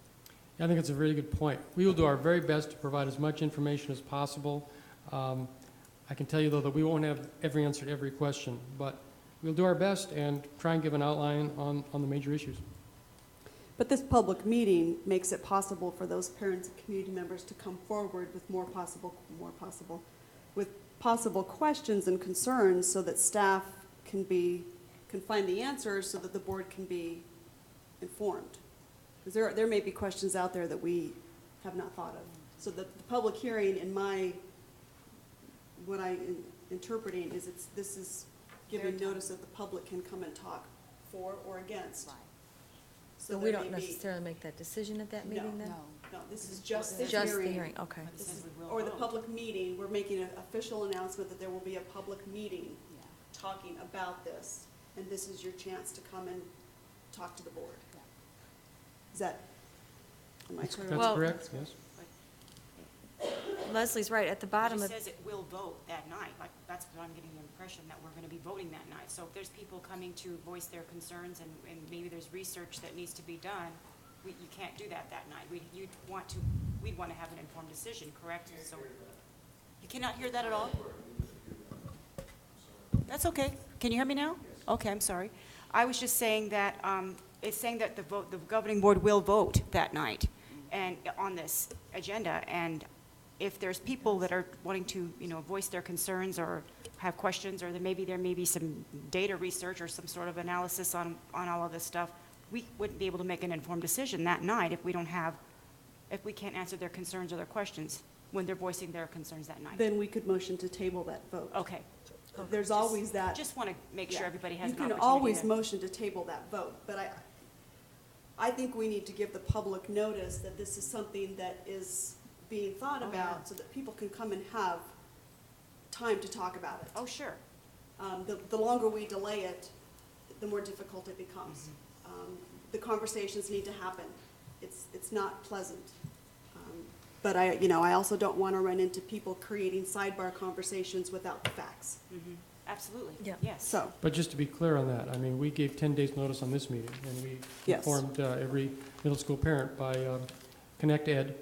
I think it's a really good point. We will do our very best to provide as much information as possible. I can tell you, though, that we won't have every answer to every question, but we'll do our best and try and give an outline on the major issues. But this public meeting makes it possible for those parents and community members to come forward with possible questions and concerns, so that staff can find the answers, so that the board can be informed. Because there may be questions out there that we have not thought of. So the public hearing, what I'm interpreting is this is giving notice that the public can come and talk for or against. Right. So we don't necessarily make that decision at that meeting then? No, this is just the Just hearing. the hearing, okay. Or the public meeting. We're making an official announcement that there will be a public meeting talking about this, and this is your chance to come and talk to the board. Is that, am I clear? That's correct, yes. Leslie's right, at the bottom It of, just says it will vote that night, like, that's what I'm getting the impression, that we're gonna be voting that night. So if there's people coming to voice their concerns and maybe there's research that needs to be done, you can't do that night. We'd want to have an informed decision, correct? So, you cannot hear that at all? That's okay. Can you hear me now? Okay, I'm sorry. I was just saying that, it's saying that the governing board will vote that night and on this agenda. And if there's people that are wanting to, voice their concerns or have questions, or there may be some data research or some sort of analysis on all of this stuff, we wouldn't be able to make an informed decision that night if we can't answer their concerns or their questions when they're voicing their concerns that night. Then we could motion to table that vote. Okay. There's always that. Just want to make sure Yeah. everybody has an You opportunity can always to- motion to table that vote, but I think we need to give the public notice that this is something that is being thought Oh, about yeah. so that people can come and have time to talk about it. Oh, sure. The longer we delay it, the more difficult it becomes. The conversations need to happen. It's not pleasant. But I also don't want to run into people creating sidebar conversations without the facts. Absolutely. Yeah. Yes. So, But just to be clear on that, I mean, we gave 10 days' notice on this meeting, and we Yes. informed every middle school parent by Connect Ed.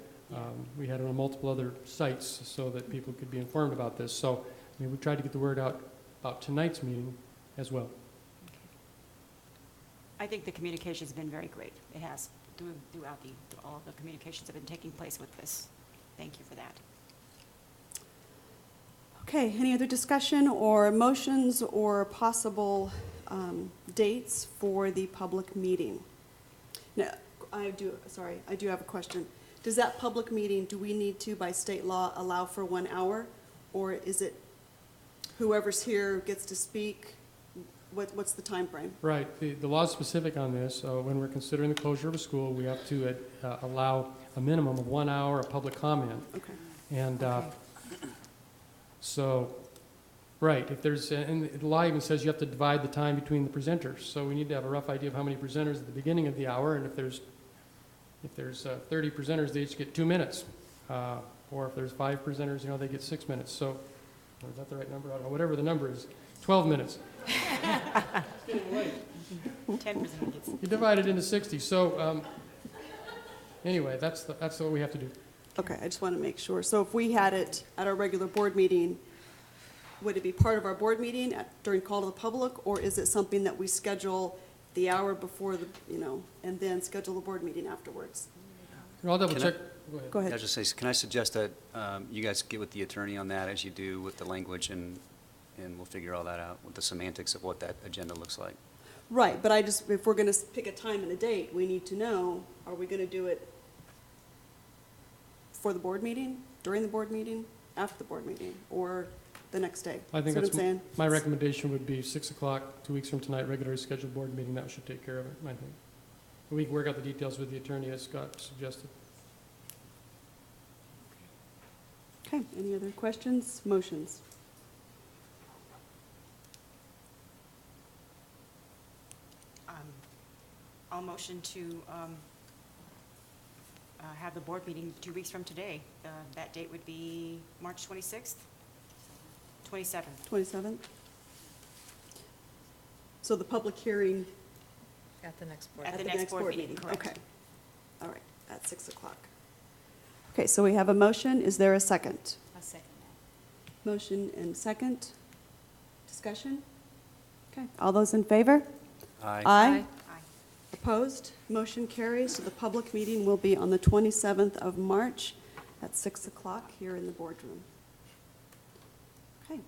We had it on multiple other sites so that people could be informed about this. So, I mean, we tried to get the word out about tonight's meeting as well. I think the communication's been very great. It has, throughout all of the communications that have been taking place with this. Thank you for that. okay, any other discussion or motions or possible dates for the public meeting? Now, I do have a question. Does that public meeting, do we need to, by state law, allow for 1 hour? Or is it whoever's here gets to speak? What's the time frame? Right. The law is specific on this. When we're considering the closure of a school, we have to allow a minimum of 1 hour of public comment. Okay. And so, right, if there's, and the law even says you have to divide the time between the presenters. So we need to have a rough idea of how many presenters at the beginning of the hour, and if there's 30 presenters, they each get 2 minutes. Or if there's 5 presenters, they get 6 minutes. So, is that the right number? I don't know, whatever the number is, 12 minutes. 10% gets. You divide it into 60. So, anyway, that's what we have to do. Okay, I just want to make sure. So if we had it at our regular board meeting, would it be part of our board meeting during call to the public, or is it something that we schedule the hour before and then schedule the board meeting afterwards? I'll double Can I- check. Go ahead. I'll just say, can I suggest that you guys get with the attorney on that as you do with the language, and we'll figure all that out with the semantics of what that agenda looks like. Right, but if we're going to pick a time and a date, we need to know, are we going to do it for the board meeting, during the board meeting, after the board meeting, or the next day? I think See what that's I'm saying? my recommendation would be 6 o'clock, 2 weeks from tonight, regularly scheduled board meeting. That should take care of it, I think. We can work out the details with the attorney, as Scott suggested. Okay, any other questions, motions? I'll motion to have the board meeting 2 weeks from today. That date would be March 26th? 27th. 27th? So the public hearing at the next board. At the next board meeting, correct. Okay, all right, at 6 o'clock. Okay, so we have a motion. Is there a second? I'll second that. Motion and second. Discussion? Okay, all those in favor? Aye. Aye. Aye. Opposed? Motion carries. So the public meeting will be on the 27th of March at 6 o'clock here in the boardroom. Okay.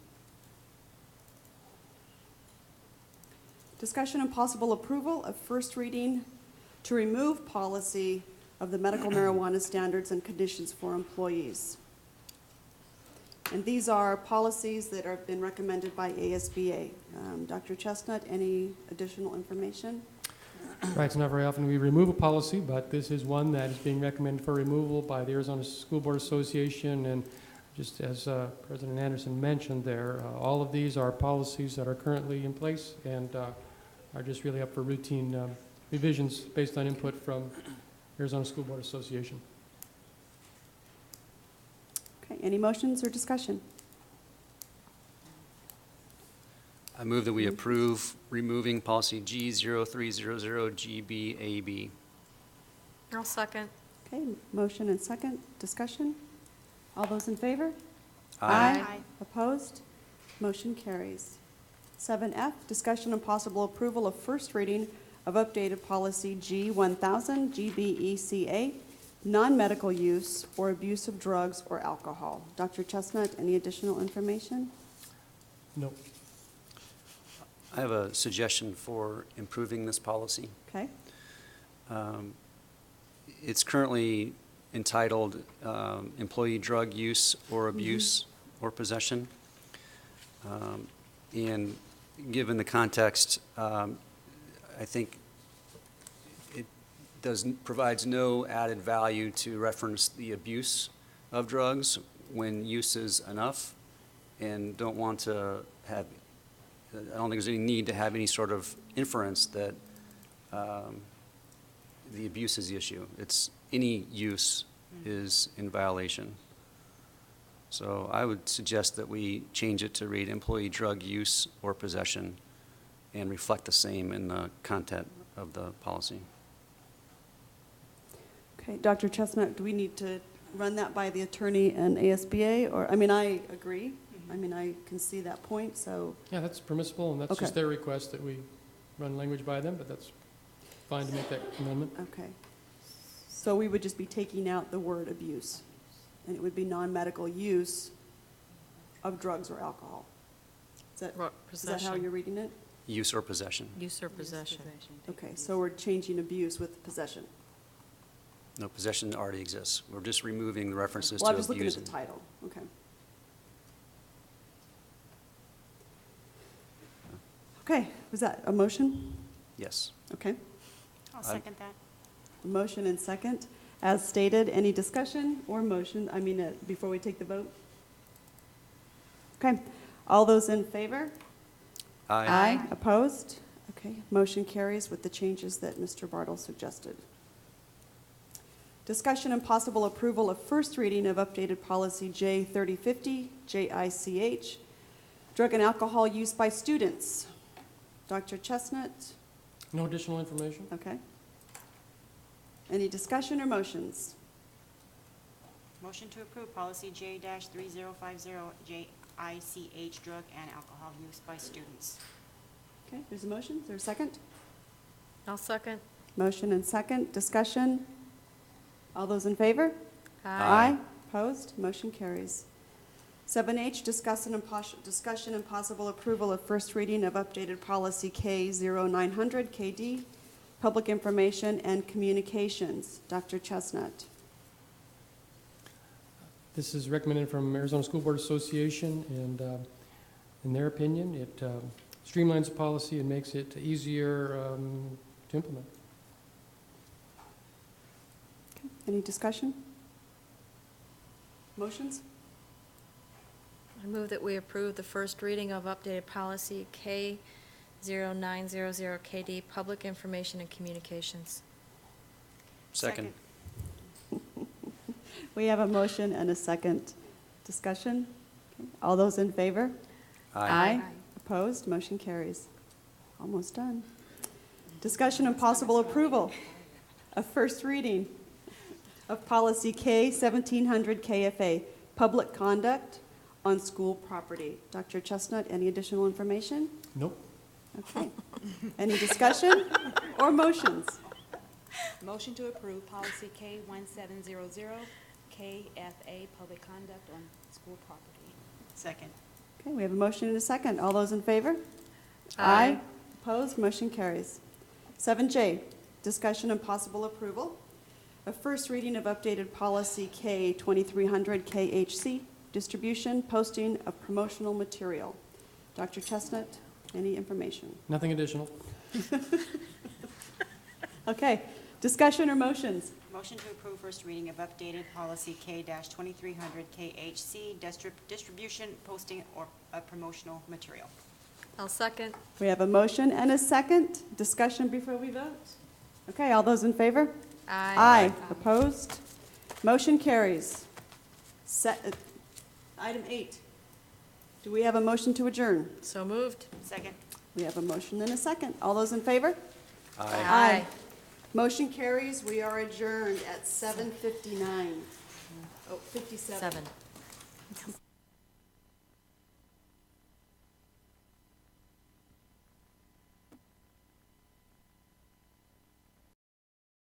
Discussion and possible approval of first reading to remove policy of the medical marijuana standards and conditions for employees. And these are policies that have been recommended by ASBA. Dr. Chestnut, any additional information? Right, it's not very often we remove a policy, but this is one that is being recommended for removal by the Arizona School Board Association. And just as President Anderson mentioned there, all of these are policies that are currently in place and are just really up for routine revisions based on input from Arizona School Board Association. Okay, any motions or discussion? I move that we approve removing policy G0300GBAB. I'll second. Okay, motion and second, discussion. All those in favor? Aye. Opposed? Motion carries. 7F, discussion and possible approval of first reading of updated policy G1000 GBECA, non-medical use or abuse of drugs or alcohol. Dr. Chestnut, any additional information? No. I have a suggestion for improving this policy. Okay. It's currently entitled employee drug use or abuse or possession. And given the context, I think it provides no added value to reference the abuse of drugs when use is enough, and don't want to have, I don't think there's any need to have any sort of inference that the abuse is the issue. It's any use is in violation. So I would suggest that we change it to read employee drug use or possession and reflect the same in the content of the policy. Okay, Dr. Chestnut, do we need to run that by the attorney and ASBA? Or, I mean, I agree. I mean, I can see that point, so. Yeah, that's permissible, and that's Okay. just their request that we run language by them, but that's fine to make that amendment. Okay. So we would just be taking out the word abuse, and it would be non-medical use of drugs or alcohol. Is that how Possession. you're reading it? Use or possession. Use or possession. Okay, so we're changing abuse with possession. No, possession already exists. We're just removing the references Well, to I'm just looking at abusing. the title, okay. Okay, was that a motion? Yes. Okay, I'll second that. motion and second. As stated, any discussion or motion, before we take the vote? Okay, all those in favor? Aye. Opposed? Okay, motion carries with the changes that Mr. Bartle suggested. Discussion and possible approval of first reading of updated policy J3050, JICH, drug and alcohol use by students. Dr. Chestnut? No additional information? Okay. Any discussion or motions? Motion to approve policy J-3050, JICH, drug and alcohol use by students. Okay, there's a motion. Is there a second? I'll second. Motion and second. Discussion? All those in favor? Aye. Opposed? Motion carries. 7H, discussion and possible approval of first reading of updated policy K0900 KD, public information and communications. Dr. Chestnut. This is recommended from Arizona School Board Association, and in their opinion, it streamlines the policy and makes it easier to implement. Okay. Any discussion? Motions? I move that we approve the first reading of updated policy K0900KD, public information and communications. Second. We have a motion and a second. Discussion? Okay. All those in favor? Aye. Opposed? Motion carries. Almost done. Discussion and possible approval of first reading of policy K1700 KFA, public conduct on school property. Dr. Chestnut, any additional information? Nope. Okay. Any discussion or motions? Motion to approve policy K1700, KFA, public conduct on school property. Second. Okay, we have a motion and a second. All those in favor? Aye. Opposed? Motion carries. 7J, discussion and possible approval of first reading of updated policy K2300 KHC, distribution, posting of promotional material. Dr. Chestnut, any information? Nothing additional. Okay, discussion or motions? Motion to approve first reading of updated policy K-2300 KHC, distribution, posting, or promotional material. I'll second. We have a motion and a second. Discussion before we vote? Okay, all those in favor? Aye. Aye. Opposed? Motion carries. Item 8. Do we have a motion to adjourn? So moved. Second. We have a motion and a second. All those in favor? Aye. Motion carries. We are adjourned at 7:59. Oh, 57. 7.